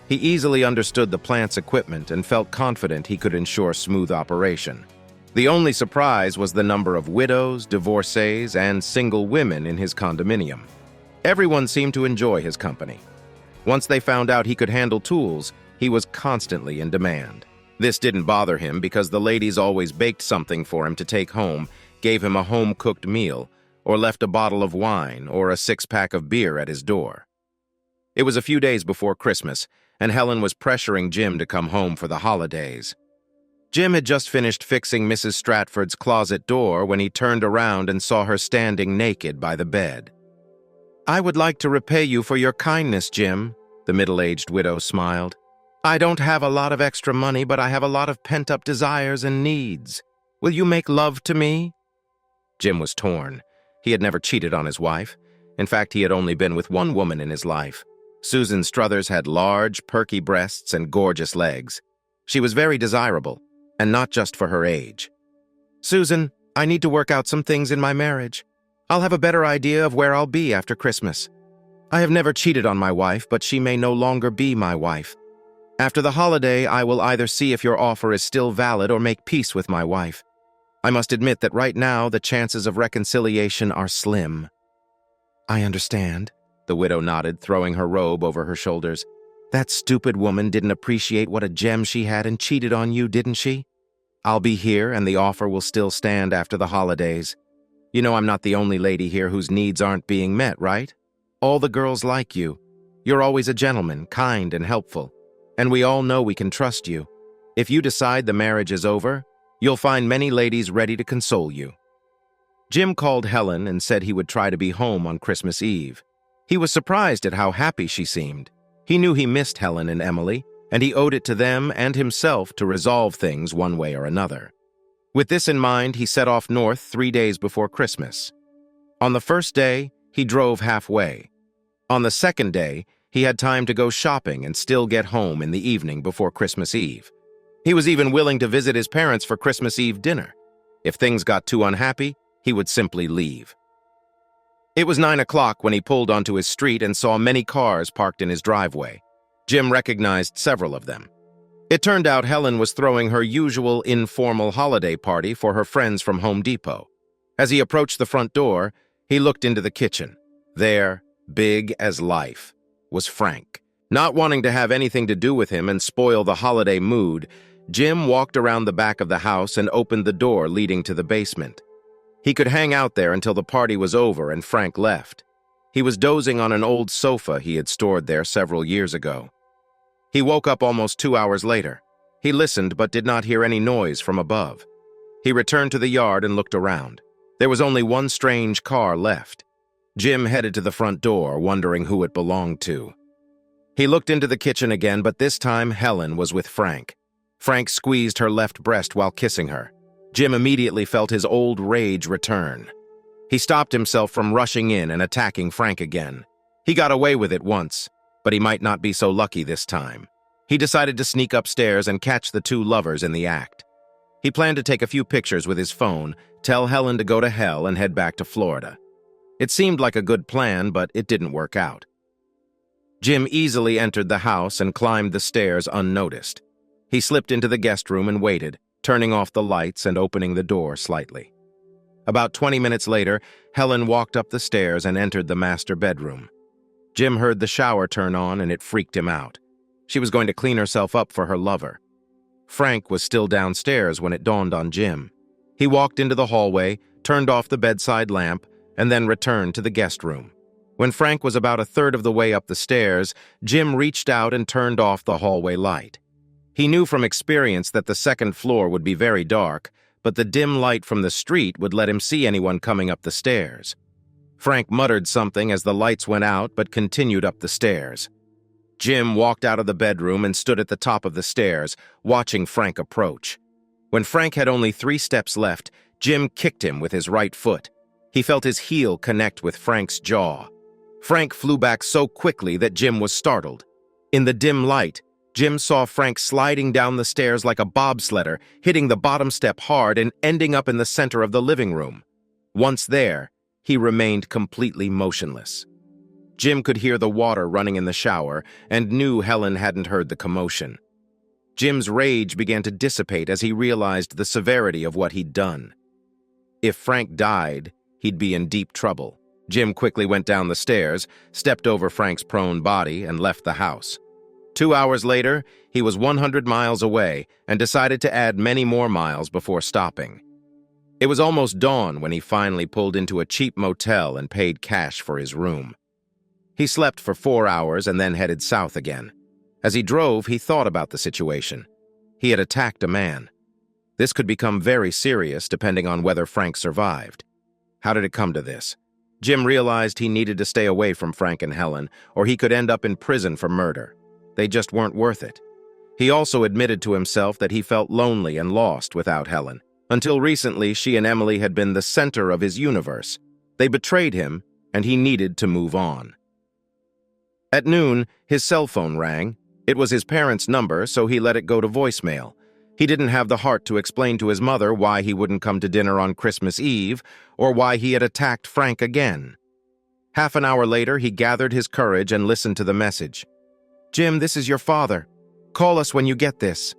He easily understood the plant's equipment and felt confident he could ensure smooth operation. The only surprise was the number of widows, divorcees, and single women in his condominium. Everyone seemed to enjoy his company. Once they found out he could handle tools, he was constantly in demand. This didn't bother him because the ladies always baked something for him to take home, gave him a home-cooked meal, or left a bottle of wine or a six-pack of beer at his door. It was a few days before Christmas, and Helen was pressuring Jim to come home for the holidays. Jim had just finished fixing Mrs. Stratford's closet door when he turned around and saw her standing naked by the bed. I would like to repay you for your kindness, Jim, the middle-aged widow smiled. I don't have a lot of extra money, but I have a lot of pent-up desires and needs. Will you make love to me? Jim was torn. He had never cheated on his wife. In fact, he had only been with one woman in his life. Susan Struthers had large, perky breasts and gorgeous legs. She was very desirable, and not just for her age. Susan, I need to work out some things in my marriage. I'll have a better idea of where I'll be after Christmas. I have never cheated on my wife, but she may no longer be my wife. After the holiday, I will either see if your offer is still valid or make peace with my wife. I must admit that right now the chances of reconciliation are slim. I understand, the widow nodded, throwing her robe over her shoulders. That stupid woman didn't appreciate what a gem she had and cheated on you, didn't she? I'll be here and the offer will still stand after the holidays. You know I'm not the only lady here whose needs aren't being met, right? All the girls like you. You're always a gentleman, kind and helpful. And we all know we can trust you. If you decide the marriage is over, you'll find many ladies ready to console you. Jim called Helen and said he would try to be home on Christmas Eve. He was surprised at how happy she seemed. He knew he missed Helen and Emily, and he owed it to them and himself to resolve things one way or another. With this in mind, he set off north 3 days before Christmas. On the first day, he drove halfway. On the second day, he had time to go shopping and still get home in the evening before Christmas Eve. He was even willing to visit his parents for Christmas Eve dinner. If things got too unhappy, he would simply leave. It was 9 o'clock when he pulled onto his street and saw many cars parked in his driveway. Jim recognized several of them. It turned out Helen was throwing her usual informal holiday party for her friends from Home Depot. As he approached the front door, he looked into the kitchen. There, big as life, was Frank. Not wanting to have anything to do with him and spoil the holiday mood, Jim walked around the back of the house and opened the door leading to the basement. He could hang out there until the party was over and Frank left. He was dozing on an old sofa he had stored there several years ago. He woke up almost 2 hours later. He listened but did not hear any noise from above. He returned to the yard and looked around. There was only one strange car left. Jim headed to the front door, wondering who it belonged to. He looked into the kitchen again, but this time Helen was with Frank. Frank squeezed her left breast while kissing her. Jim immediately felt his old rage return. He stopped himself from rushing in and attacking Frank again. He got away with it once, but he might not be so lucky this time. He decided to sneak upstairs and catch the two lovers in the act. He planned to take a few pictures with his phone, tell Helen to go to hell, and head back to Florida. It seemed like a good plan, but it didn't work out. Jim easily entered the house and climbed the stairs unnoticed. He slipped into the guest room and waited, turning off the lights and opening the door slightly. About 20 minutes later, Helen walked up the stairs and entered the master bedroom. Jim heard the shower turn on and it freaked him out. She was going to clean herself up for her lover. Frank was still downstairs when it dawned on Jim. He walked into the hallway, turned off the bedside lamp, and then returned to the guest room. When Frank was about a third of the way up the stairs, Jim reached out and turned off the hallway light. He knew from experience that the second floor would be very dark, but the dim light from the street would let him see anyone coming up the stairs. Frank muttered something as the lights went out but continued up the stairs. Jim walked out of the bedroom and stood at the top of the stairs, watching Frank approach. When Frank had only 3 steps left, Jim kicked him with his right foot. He felt his heel connect with Frank's jaw. Frank flew back so quickly that Jim was startled. In the dim light, Jim saw Frank sliding down the stairs like a bobsledder, hitting the bottom step hard and ending up in the center of the living room. Once there, he remained completely motionless. Jim could hear the water running in the shower and knew Helen hadn't heard the commotion. Jim's rage began to dissipate as he realized the severity of what he'd done. If Frank died, he'd be in deep trouble. Jim quickly went down the stairs, stepped over Frank's prone body, and left the house. 2 hours later, he was 100 miles away and decided to add many more miles before stopping. It was almost dawn when he finally pulled into a cheap motel and paid cash for his room. He slept for 4 hours and then headed south again. As he drove, he thought about the situation. He had attacked a man. This could become very serious depending on whether Frank survived. How did it come to this? Jim realized he needed to stay away from Frank and Helen, or he could end up in prison for murder. They just weren't worth it. He also admitted to himself that he felt lonely and lost without Helen. Until recently, she and Emily had been the center of his universe. They betrayed him, and he needed to move on. At noon, his cell phone rang. It was his parents' number, so he let it go to voicemail. He didn't have the heart to explain to his mother why he wouldn't come to dinner on Christmas Eve or why he had attacked Frank again. Half an hour later, he gathered his courage and listened to the message. "Jim, this is your father. Call us when you get this.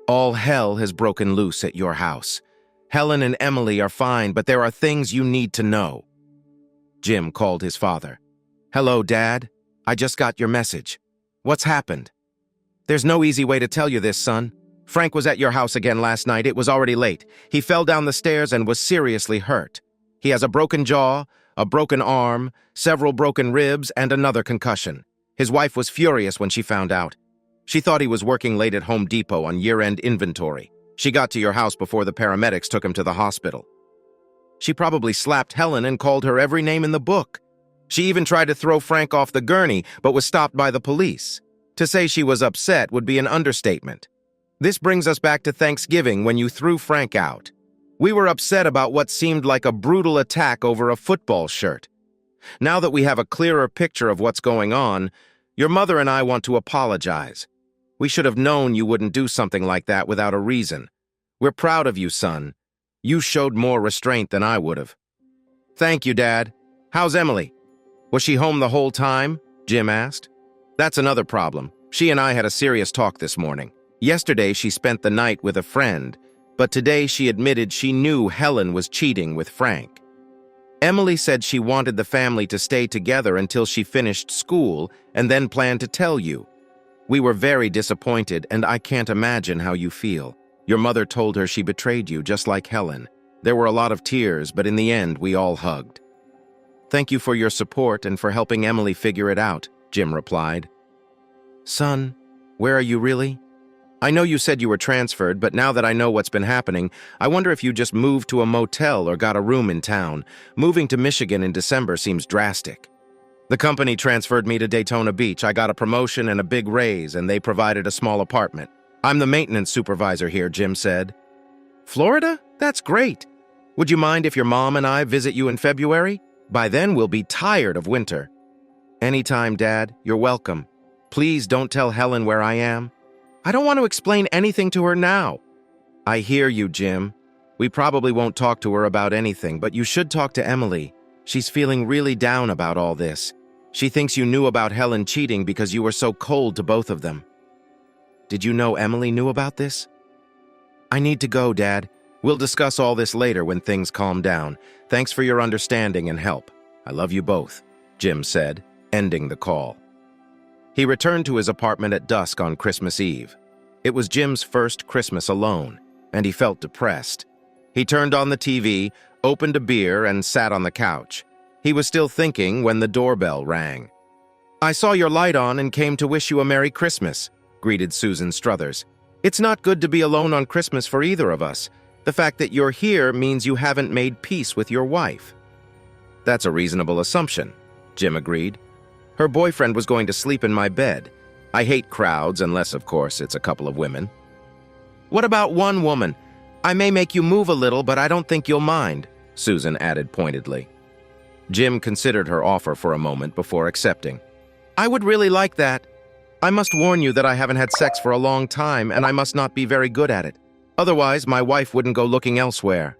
All hell has broken loose at your house. Helen and Emily are fine, but there are things you need to know." Jim called his father. "Hello, Dad. I just got your message. What's happened?" "There's no easy way to tell you this, son. Frank was at your house again last night. It was already late. He fell down the stairs and was seriously hurt. He has a broken jaw, a broken arm, several broken ribs, and another concussion. His wife was furious when she found out. She thought he was working late at Home Depot on year-end inventory. She got to your house before the paramedics took him to the hospital. She probably slapped Helen and called her every name in the book. She even tried to throw Frank off the gurney, but was stopped by the police. To say she was upset would be an understatement. This brings us back to Thanksgiving when you threw Frank out. We were upset about what seemed like a brutal attack over a football shirt. Now that we have a clearer picture of what's going on, your mother and I want to apologize. We should have known you wouldn't do something like that without a reason. We're proud of you, son. You showed more restraint than I would have." "Thank you, Dad. How's Emily?" "Was she home the whole time?" Jim asked. "That's another problem. She and I had a serious talk this morning. Yesterday she spent the night with a friend, but today she admitted she knew Helen was cheating with Frank. Emily said she wanted the family to stay together until she finished school and then planned to tell you. We were very disappointed, and I can't imagine how you feel. Your mother told her she betrayed you, just like Helen. There were a lot of tears, but in the end, we all hugged." "Thank you for your support and for helping Emily figure it out," Jim replied. "Son, where are you really? I know you said you were transferred, but now that I know what's been happening, I wonder if you just moved to a motel or got a room in town. Moving to Michigan in December seems drastic. The company transferred me to Daytona Beach. I got a promotion and a big raise, and they provided a small apartment. I'm the maintenance supervisor here, Jim said. Florida? That's great. Would you mind if your mom and I visit you in February? By then, we'll be tired of winter. Anytime, Dad. You're welcome. Please don't tell Helen where I am. I don't want to explain anything to her now. I hear you, Jim. We probably won't talk to her about anything, but you should talk to Emily. She's feeling really down about all this. She thinks you knew about Helen cheating because you were so cold to both of them. Did you know Emily knew about this? I need to go, Dad. We'll discuss all this later when things calm down. Thanks for your understanding and help. I love you both, Jim said, ending the call. He returned to his apartment at dusk on Christmas Eve. It was Jim's first Christmas alone, and he felt depressed. He turned on the TV, opened a beer, and sat on the couch. He was still thinking when the doorbell rang. I saw your light on and came to wish you a Merry Christmas, greeted Susan Struthers. It's not good to be alone on Christmas for either of us. The fact that you're here means you haven't made peace with your wife. That's a reasonable assumption, Jim agreed. Her boyfriend was going to sleep in my bed. I hate crowds, unless, of course, it's a couple of women. What about one woman? I may make you move a little, but I don't think you'll mind, Susan added pointedly. Jim considered her offer for a moment before accepting. I would really like that. I must warn you that I haven't had sex for a long time, and I must not be very good at it. Otherwise, my wife wouldn't go looking elsewhere.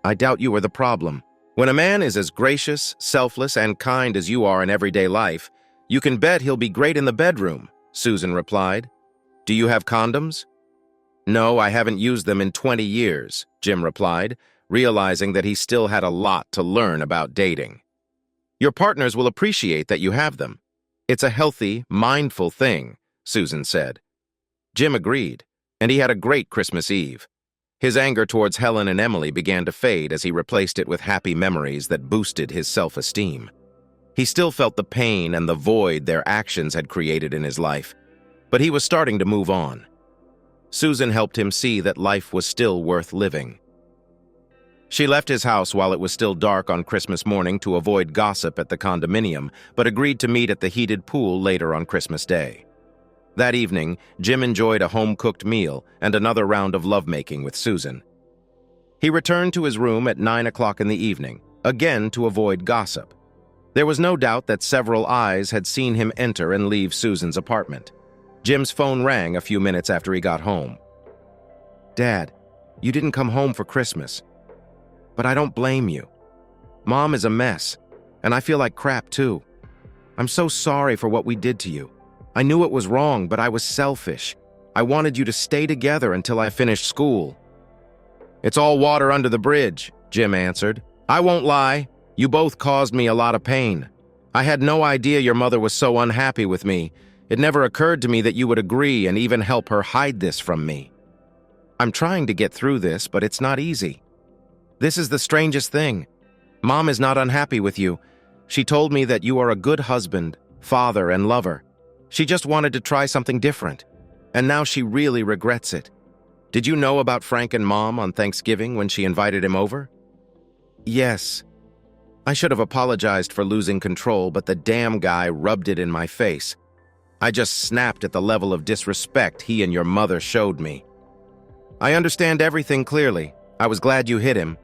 I doubt you are the problem. When a man is as gracious, selfless, and kind as you are in everyday life, you can bet he'll be great in the bedroom, Susan replied. Do you have condoms? No, I haven't used them in 20 years, Jim replied, realizing that he still had a lot to learn about dating. Your partners will appreciate that you have them. It's a healthy, mindful thing, Susan said. Jim agreed, and he had a great Christmas Eve. His anger towards Helen and Emily began to fade as he replaced it with happy memories that boosted his self-esteem. He still felt the pain and the void their actions had created in his life, but he was starting to move on. Susan helped him see that life was still worth living. She left his house while it was still dark on Christmas morning to avoid gossip at the condominium, but agreed to meet at the heated pool later on Christmas Day. That evening, Jim enjoyed a home-cooked meal and another round of lovemaking with Susan. He returned to his room at 9 o'clock in the evening, again to avoid gossip. There was no doubt that several eyes had seen him enter and leave Susan's apartment. Jim's phone rang a few minutes after he got home. Dad, you didn't come home for Christmas. But I don't blame you. Mom is a mess, and I feel like crap too. I'm so sorry for what we did to you. I knew it was wrong, but I was selfish. I wanted you to stay together until I finished school. It's all water under the bridge, Jim answered. I won't lie. You both caused me a lot of pain. I had no idea your mother was so unhappy with me. It never occurred to me that you would agree and even help her hide this from me. I'm trying to get through this, but it's not easy. This is the strangest thing. Mom is not unhappy with you. She told me that you are a good husband, father, and lover. She just wanted to try something different, and now she really regrets it. Did you know about Frank and Mom on Thanksgiving when she invited him over? Yes. I should have apologized for losing control, but the damn guy rubbed it in my face. I just snapped at the level of disrespect he and your mother showed me. I understand everything clearly. I was glad you hit him.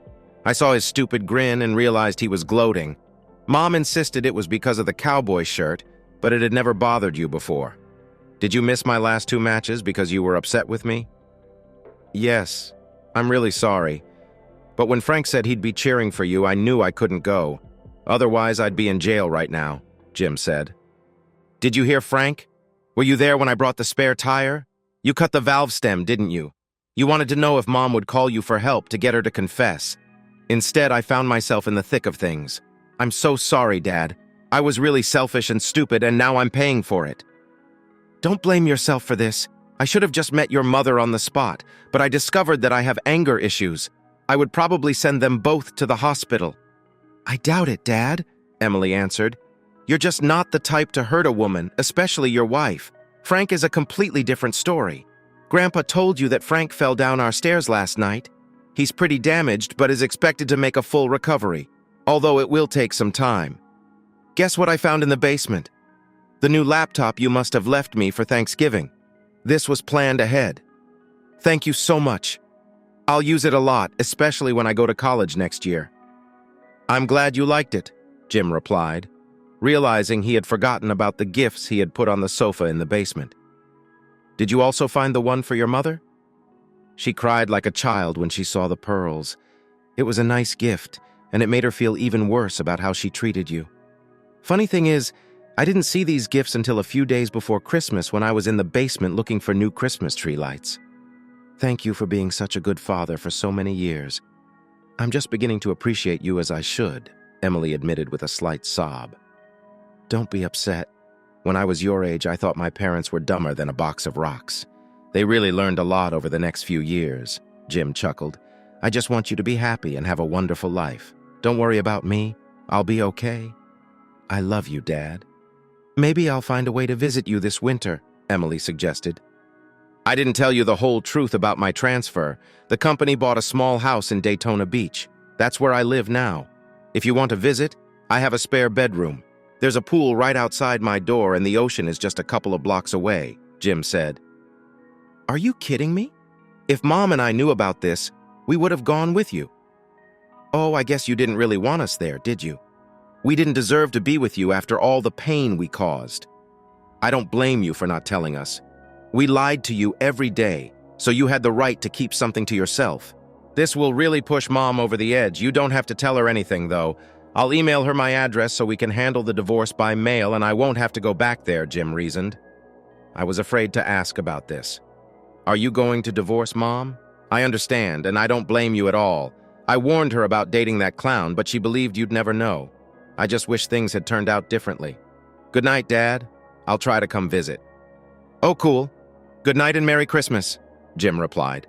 I saw his stupid grin and realized he was gloating. Mom insisted it was because of the cowboy shirt, but it had never bothered you before. Did you miss my last 2 matches because you were upset with me? Yes, I'm really sorry. But when Frank said he'd be cheering for you, I knew I couldn't go. Otherwise, I'd be in jail right now, Jim said. Did you hear Frank? Were you there when I brought the spare tire? You cut the valve stem, didn't you? You wanted to know if Mom would call you for help to get her to confess. Instead, I found myself in the thick of things. I'm so sorry, Dad. I was really selfish and stupid, and now I'm paying for it. Don't blame yourself for this. I should have just met your mother on the spot, but I discovered that I have anger issues. I would probably send them both to the hospital. I doubt it, Dad, Emily answered. You're just not the type to hurt a woman, especially your wife. Frank is a completely different story. Grandpa told you that Frank fell down our stairs last night. He's pretty damaged, but is expected to make a full recovery, although it will take some time. Guess what I found in the basement? The new laptop you must have left me for Thanksgiving. This was planned ahead. Thank you so much. I'll use it a lot, especially when I go to college next year. I'm glad you liked it, Jim replied, realizing he had forgotten about the gifts he had put on the sofa in the basement. Did you also find the one for your mother? She cried like a child when she saw the pearls. It was a nice gift, and it made her feel even worse about how she treated you. Funny thing is, I didn't see these gifts until a few days before Christmas when I was in the basement looking for new Christmas tree lights. Thank you for being such a good father for so many years. I'm just beginning to appreciate you as I should, Emily admitted with a slight sob. Don't be upset. When I was your age, I thought my parents were dumber than a box of rocks. They really learned a lot over the next few years, Jim chuckled. I just want you to be happy and have a wonderful life. Don't worry about me. I'll be okay. I love you, Dad. Maybe I'll find a way to visit you this winter, Emily suggested. I didn't tell you the whole truth about my transfer. The company bought a small house in Daytona Beach. That's where I live now. If you want to visit, I have a spare bedroom. There's a pool right outside my door and the ocean is just a couple of blocks away, Jim said. Are you kidding me? If Mom and I knew about this, we would have gone with you. Oh, I guess you didn't really want us there, did you? We didn't deserve to be with you after all the pain we caused. I don't blame you for not telling us. We lied to you every day, so you had the right to keep something to yourself. This will really push Mom over the edge. You don't have to tell her anything, though. I'll email her my address so we can handle the divorce by mail and I won't have to go back there, Jim reasoned. I was afraid to ask about this. Are you going to divorce Mom? I understand, and I don't blame you at all. I warned her about dating that clown, but she believed you'd never know. I just wish things had turned out differently. Good night, Dad. I'll try to come visit. Oh, cool. Good night and Merry Christmas, Jim replied.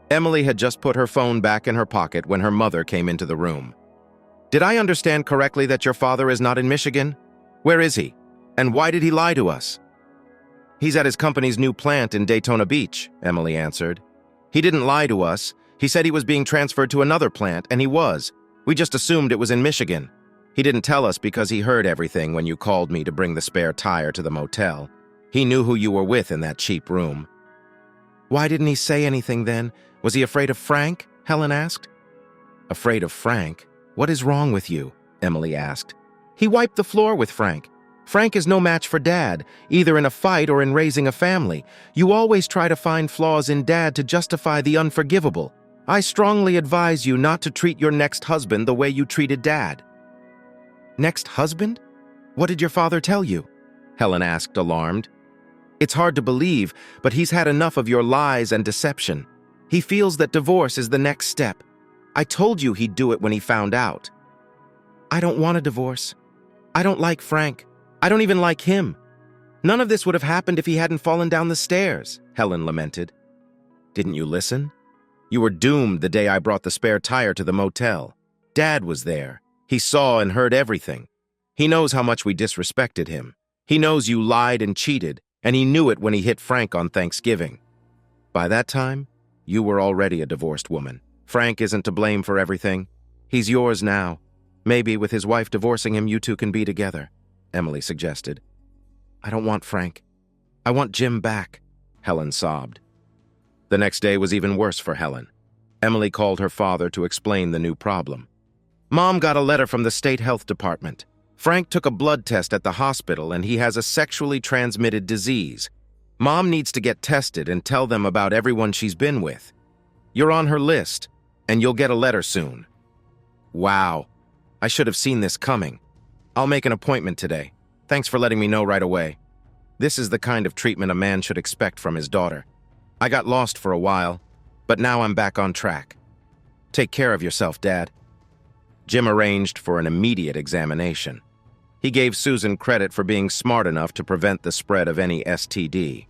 Emily had just put her phone back in her pocket when her mother came into the room. Did I understand correctly that your father is not in Michigan? Where is he? And why did he lie to us? He's at his company's new plant in Daytona Beach, Emily answered. He didn't lie to us. He said he was being transferred to another plant, and he was. We just assumed it was in Michigan. He didn't tell us because he heard everything when you called me to bring the spare tire to the motel. He knew who you were with in that cheap room. Why didn't he say anything then? Was he afraid of Frank? Helen asked. Afraid of Frank? What is wrong with you? Emily asked. He wiped the floor with Frank. Frank is no match for Dad, either in a fight or in raising a family. You always try to find flaws in Dad to justify the unforgivable. I strongly advise you not to treat your next husband the way you treated Dad. Next husband? What did your father tell you? Helen asked, alarmed. It's hard to believe, but he's had enough of your lies and deception. He feels that divorce is the next step. I told you he'd do it when he found out. I don't want a divorce. I don't like Frank. I don't even like him. None of this would have happened if he hadn't fallen down the stairs, Helen lamented. Didn't you listen? You were doomed the day I brought the spare tire to the motel. Dad was there. He saw and heard everything. He knows how much we disrespected him. He knows you lied and cheated, and he knew it when he hit Frank on Thanksgiving. By that time, you were already a divorced woman. Frank isn't to blame for everything. He's yours now. Maybe with his wife divorcing him, you two can be together, Emily suggested. I don't want Frank. I want Jim back, Helen sobbed. The next day was even worse for Helen. Emily called her father to explain the new problem. Mom got a letter from the state health department. Frank took a blood test at the hospital and he has a sexually transmitted disease. Mom needs to get tested and tell them about everyone she's been with. You're on her list, and you'll get a letter soon. Wow, I should have seen this coming. I'll make an appointment today. Thanks for letting me know right away. This is the kind of treatment a man should expect from his daughter. I got lost for a while, but now I'm back on track. Take care of yourself, Dad. Jim arranged for an immediate examination. He gave Susan credit for being smart enough to prevent the spread of any STD.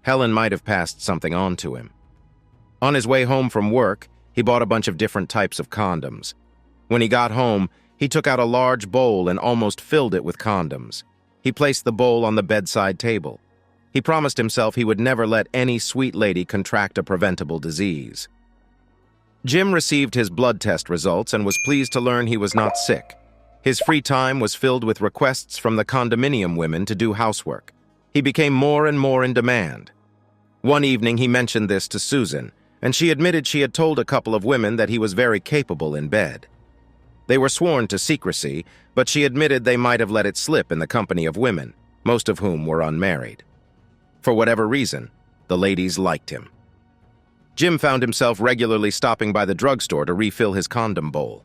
Helen might have passed something on to him. On his way home from work, he bought a bunch of different types of condoms. When he got home, he took out a large bowl and almost filled it with condoms. He placed the bowl on the bedside table. He promised himself he would never let any sweet lady contract a preventable disease. Jim received his blood test results and was pleased to learn he was not sick. His free time was filled with requests from the condominium women to do housework. He became more and more in demand. One evening he mentioned this to Susan, and she admitted she had told a couple of women that he was very capable in bed. They were sworn to secrecy, but she admitted they might have let it slip in the company of women, most of whom were unmarried. For whatever reason, the ladies liked him. Jim found himself regularly stopping by the drugstore to refill his condom bowl.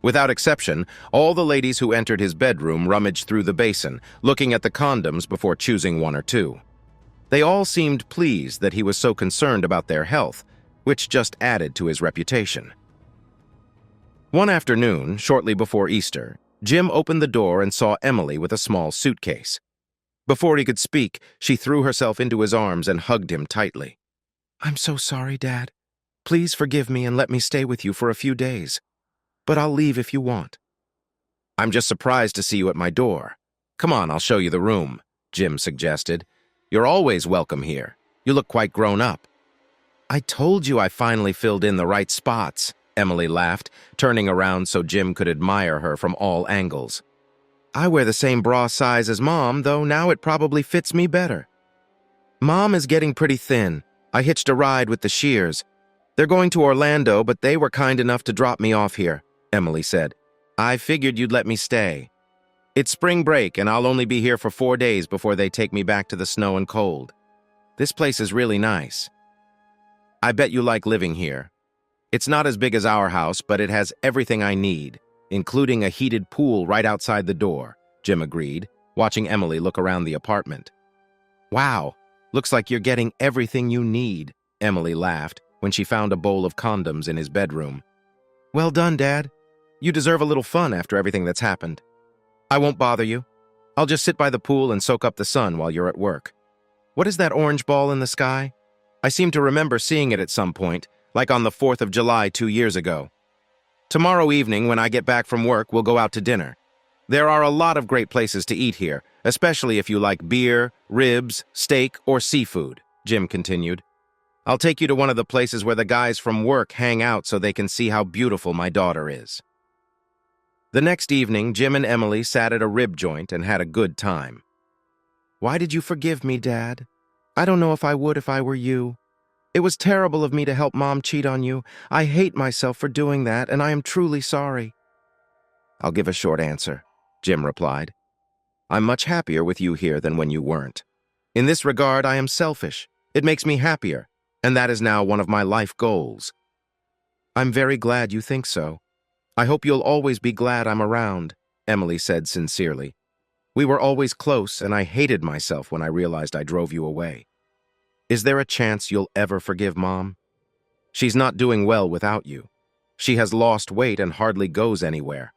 Without exception, all the ladies who entered his bedroom rummaged through the basin, looking at the condoms before choosing one or two. They all seemed pleased that he was so concerned about their health, which just added to his reputation. One afternoon, shortly before Easter, Jim opened the door and saw Emily with a small suitcase. Before he could speak, she threw herself into his arms and hugged him tightly. "I'm so sorry, Dad. Please forgive me and let me stay with you for a few days. But I'll leave if you want." "I'm just surprised to see you at my door. Come on, I'll show you the room," Jim suggested. "You're always welcome here. You look quite grown up." "I told you I finally filled in the right spots," Emily laughed, turning around so Jim could admire her from all angles. "I wear the same bra size as Mom, though now it probably fits me better. Mom is getting pretty thin. I hitched a ride with the Shears. They're going to Orlando, but they were kind enough to drop me off here," Emily said. "I figured you'd let me stay. It's spring break, and I'll only be here for 4 days before they take me back to the snow and cold. This place is really nice. I bet you like living here. It's not as big as our house, but it has everything I need, including a heated pool right outside the door," Jim agreed, watching Emily look around the apartment. "Wow, looks like you're getting everything you need," Emily laughed when she found a bowl of condoms in his bedroom. "Well done, Dad. You deserve a little fun after everything that's happened. I won't bother you. I'll just sit by the pool and soak up the sun while you're at work. What is that orange ball in the sky? I seem to remember seeing it at some point, like on the 4th of July 2 years ago. Tomorrow evening, when I get back from work, we'll go out to dinner. There are a lot of great places to eat here, especially if you like beer, ribs, steak, or seafood," Jim continued. "I'll take you to one of the places where the guys from work hang out so they can see how beautiful my daughter is." The next evening, Jim and Emily sat at a rib joint and had a good time. "Why did you forgive me, Dad? I don't know if I would if I were you. It was terrible of me to help Mom cheat on you. I hate myself for doing that, and I am truly sorry." "I'll give a short answer," Jim replied. "I'm much happier with you here than when you weren't. In this regard, I am selfish. It makes me happier, and that is now one of my life goals." "I'm very glad you think so. I hope you'll always be glad I'm around," Emily said sincerely. "We were always close, and I hated myself when I realized I drove you away. Is there a chance you'll ever forgive Mom? She's not doing well without you. She has lost weight and hardly goes anywhere.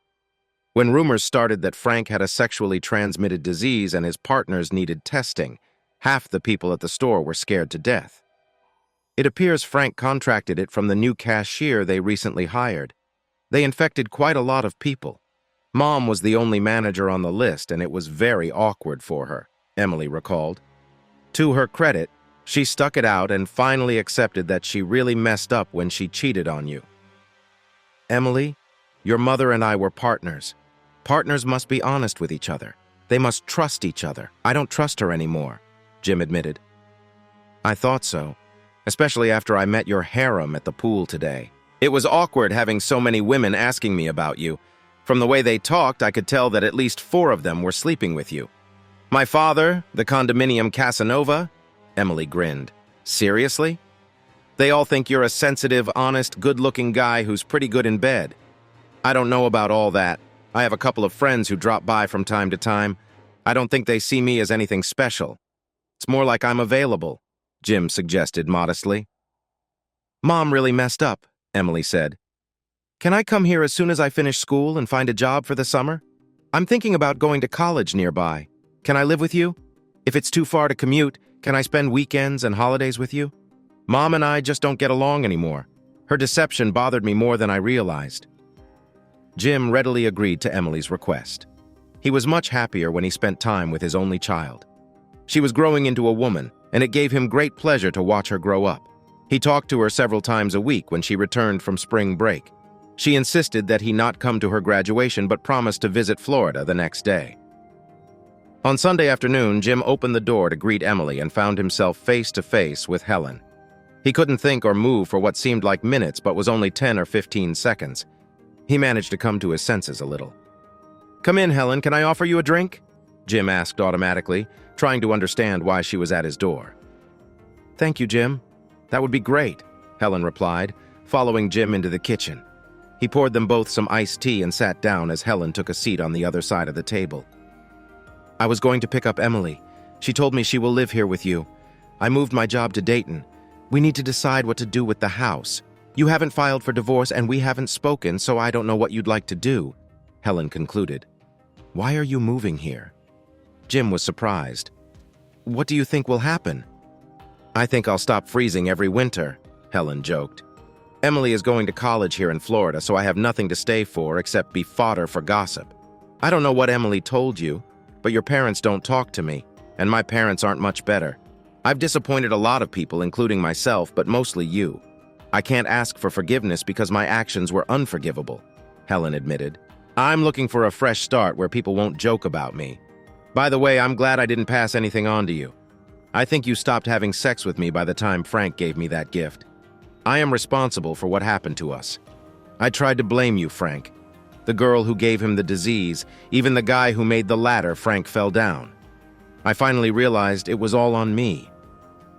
When rumors started that Frank had a sexually transmitted disease and his partners needed testing, half the people at the store were scared to death. It appears Frank contracted it from the new cashier they recently hired. They infected quite a lot of people. Mom was the only manager on the list, and it was very awkward for her," Emily recalled. To her credit, she stuck it out and finally accepted that she really messed up when she cheated on you. "Emily, your mother and I were partners. Partners must be honest with each other. They must trust each other. I don't trust her anymore," Jim admitted. "I thought so, especially after I met your harem at the pool today. It was awkward having so many women asking me about you. From the way they talked, I could tell that at least 4 of them were sleeping with you. My father, the condominium Casanova," Emily grinned. "Seriously? They all think you're a sensitive, honest, good-looking guy who's pretty good in bed. I don't know about all that. I have a couple of friends who drop by from time to time. I don't think they see me as anything special. It's more like I'm available," Jim suggested modestly. "Mom really messed up," Emily said. "Can I come here as soon as I finish school and find a job for the summer? I'm thinking about going to college nearby. Can I live with you? If it's too far to commute, can I spend weekends and holidays with you? Mom and I just don't get along anymore. Her deception bothered me more than I realized." Jim readily agreed to Emily's request. He was much happier when he spent time with his only child. She was growing into a woman, and it gave him great pleasure to watch her grow up. He talked to her several times a week when she returned from spring break. She insisted that he not come to her graduation but promised to visit Florida the next day. On Sunday afternoon, Jim opened the door to greet Emily and found himself face to face with Helen. He couldn't think or move for what seemed like minutes but was only 10 or 15 seconds. He managed to come to his senses a little. "Come in, Helen. Can I offer you a drink?" Jim asked automatically, trying to understand why she was at his door. "Thank you, Jim. That would be great," Helen replied, following Jim into the kitchen. He poured them both some iced tea and sat down as Helen took a seat on the other side of the table. "I was going to pick up Emily. She told me she will live here with you. I moved my job to Dayton. We need to decide what to do with the house. You haven't filed for divorce and we haven't spoken, so I don't know what you'd like to do," Helen concluded. "Why are you moving here?" Jim was surprised. "What do you think will happen?" "I think I'll stop freezing every winter," Helen joked. "Emily is going to college here in Florida, so I have nothing to stay for except be fodder for gossip. I don't know what Emily told you, but your parents don't talk to me, and my parents aren't much better. I've disappointed a lot of people, including myself, but mostly you. I can't ask for forgiveness because my actions were unforgivable," Helen admitted. "I'm looking for a fresh start where people won't joke about me. By the way, I'm glad I didn't pass anything on to you. I think you stopped having sex with me by the time Frank gave me that gift. I am responsible for what happened to us. I tried to blame you, Frank. The girl who gave him the disease, even the guy who made the ladder Frank fell down. I finally realized it was all on me.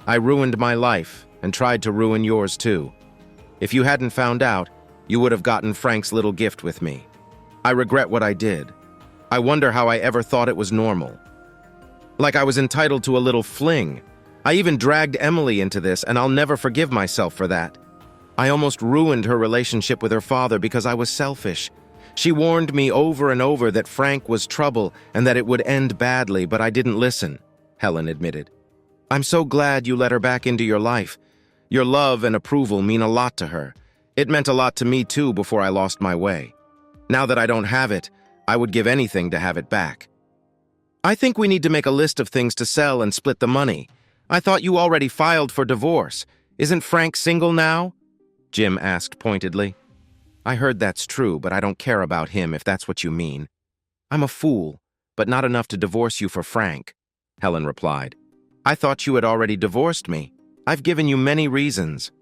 I ruined my life and tried to ruin yours too. If you hadn't found out, you would have gotten Frank's little gift with me. I regret what I did. I wonder how I ever thought it was normal. Like I was entitled to a little fling. I even dragged Emily into this, and I'll never forgive myself for that. I almost ruined her relationship with her father because I was selfish. She warned me over and over that Frank was trouble and that it would end badly, but I didn't listen," Helen admitted. "I'm so glad you let her back into your life. Your love and approval mean a lot to her. It meant a lot to me too before I lost my way. Now that I don't have it, I would give anything to have it back. I think we need to make a list of things to sell and split the money. I thought you already filed for divorce. Isn't Frank single now?" Jim asked pointedly. "I heard that's true, but I don't care about him if that's what you mean. I'm a fool, but not enough to divorce you for Frank," Helen replied. "I thought you had already divorced me. I've given you many reasons."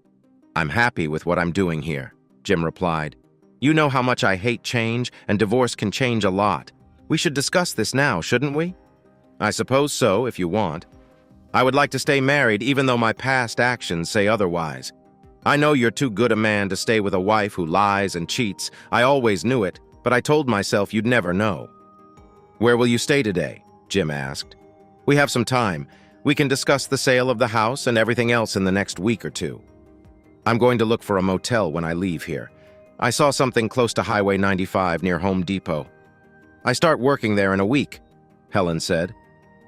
"I'm happy with what I'm doing here," Jim replied. "You know how much I hate change, and divorce can change a lot. We should discuss this now, shouldn't we?" "I suppose so, if you want. I would like to stay married even though my past actions say otherwise. I know you're too good a man to stay with a wife who lies and cheats. I always knew it, but I told myself you'd never know." "Where will you stay today?" Jim asked. "We have some time. We can discuss the sale of the house and everything else in the next week or two. I'm going to look for a motel when I leave here. I saw something close to Highway 95 near Home Depot. I start working there in a week," Helen said.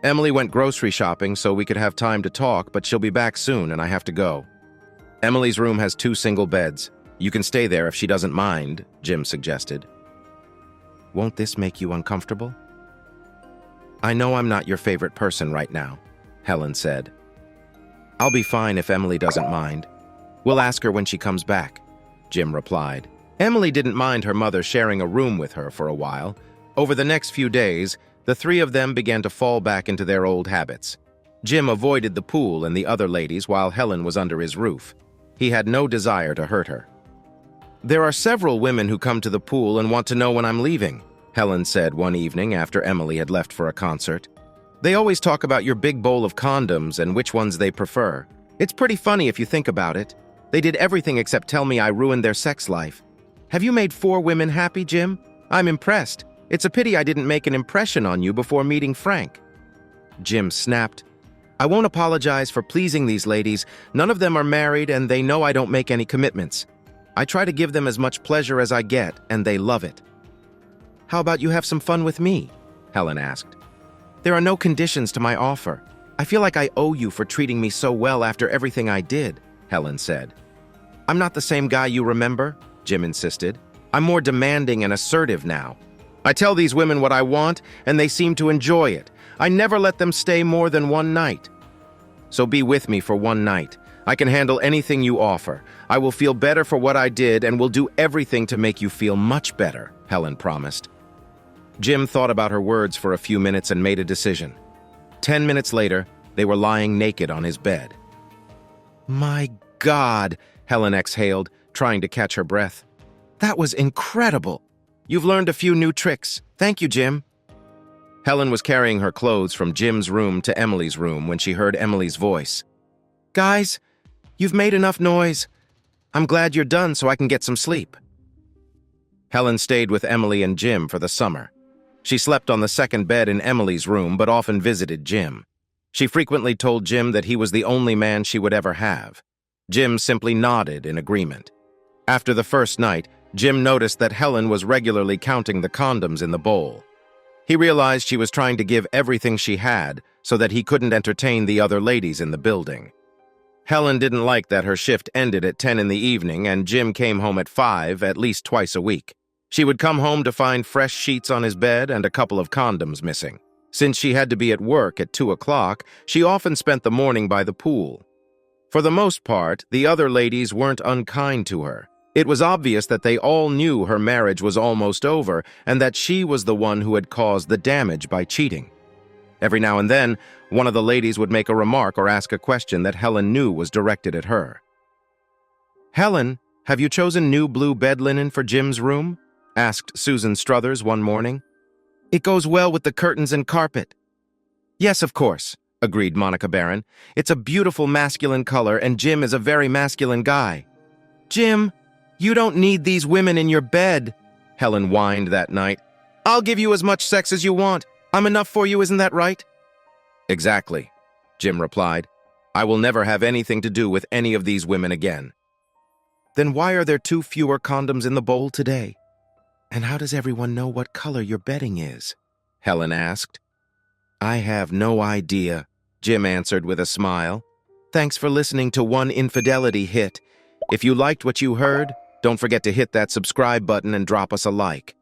"Emily went grocery shopping so we could have time to talk, but she'll be back soon and I have to go." "Emily's room has 2 single beds. You can stay there if she doesn't mind," Jim suggested. "Won't this make you uncomfortable?" "I know I'm not your favorite person right now," Helen said. "I'll be fine if Emily doesn't mind. We'll ask her when she comes back," Jim replied. Emily didn't mind her mother sharing a room with her for a while. Over the next few days, the 3 of them began to fall back into their old habits. Jim avoided the pool and the other ladies while Helen was under his roof. He had no desire to hurt her. "There are several women who come to the pool and want to know when I'm leaving," Helen said one evening after Emily had left for a concert. "They always talk about your big bowl of condoms and which ones they prefer. It's pretty funny if you think about it. They did everything except tell me I ruined their sex life. Have you made 4 women happy, Jim? I'm impressed. It's a pity I didn't make an impression on you before meeting Frank." Jim snapped. "I won't apologize for pleasing these ladies. None of them are married and they know I don't make any commitments. I try to give them as much pleasure as I get, and they love it." "How about you have some fun with me?" Helen asked. "There are no conditions to my offer. I feel like I owe you for treating me so well after everything I did," Helen said. "I'm not the same guy you remember," Jim insisted. "I'm more demanding and assertive now. I tell these women what I want, and they seem to enjoy it. I never let them stay more than one night. So be with me for one night. I can handle anything you offer. I will feel better for what I did and will do everything to make you feel much better," Helen promised. Jim thought about her words for a few minutes and made a decision. 10 minutes later, they were lying naked on his bed. "My God," Helen exhaled, trying to catch her breath. "That was incredible. You've learned a few new tricks. Thank you, Jim." Helen was carrying her clothes from Jim's room to Emily's room when she heard Emily's voice. "Guys, you've made enough noise. I'm glad you're done so I can get some sleep." Helen stayed with Emily and Jim for the summer. She slept on the second bed in Emily's room but often visited Jim. She frequently told Jim that he was the only man she would ever have. Jim simply nodded in agreement. After the first night, Jim noticed that Helen was regularly counting the condoms in the bowl. He realized she was trying to give everything she had so that he couldn't entertain the other ladies in the building. Helen didn't like that her shift ended at 10 in the evening and Jim came home at 5 at least twice a week. She would come home to find fresh sheets on his bed and a couple of condoms missing. Since she had to be at work at 2 o'clock, she often spent the morning by the pool. For the most part, the other ladies weren't unkind to her. It was obvious that they all knew her marriage was almost over and that she was the one who had caused the damage by cheating. Every now and then, one of the ladies would make a remark or ask a question that Helen knew was directed at her. "Helen, have you chosen new blue bed linen for Jim's room?" asked Susan Struthers one morning. "It goes well with the curtains and carpet." "Yes, of course," agreed Monica Barron. "It's a beautiful masculine color and Jim is a very masculine guy." "Jim, you don't need these women in your bed," Helen whined that night. "I'll give you as much sex as you want. I'm enough for you, isn't that right?" "Exactly," Jim replied. "I will never have anything to do with any of these women again." "Then why are there 2 fewer condoms in the bowl today? And how does everyone know what color your bedding is?" Helen asked. "I have no idea," Jim answered with a smile. "Thanks for listening to One Infidelity Hit. If you liked what you heard, don't forget to hit that subscribe button and drop us a like.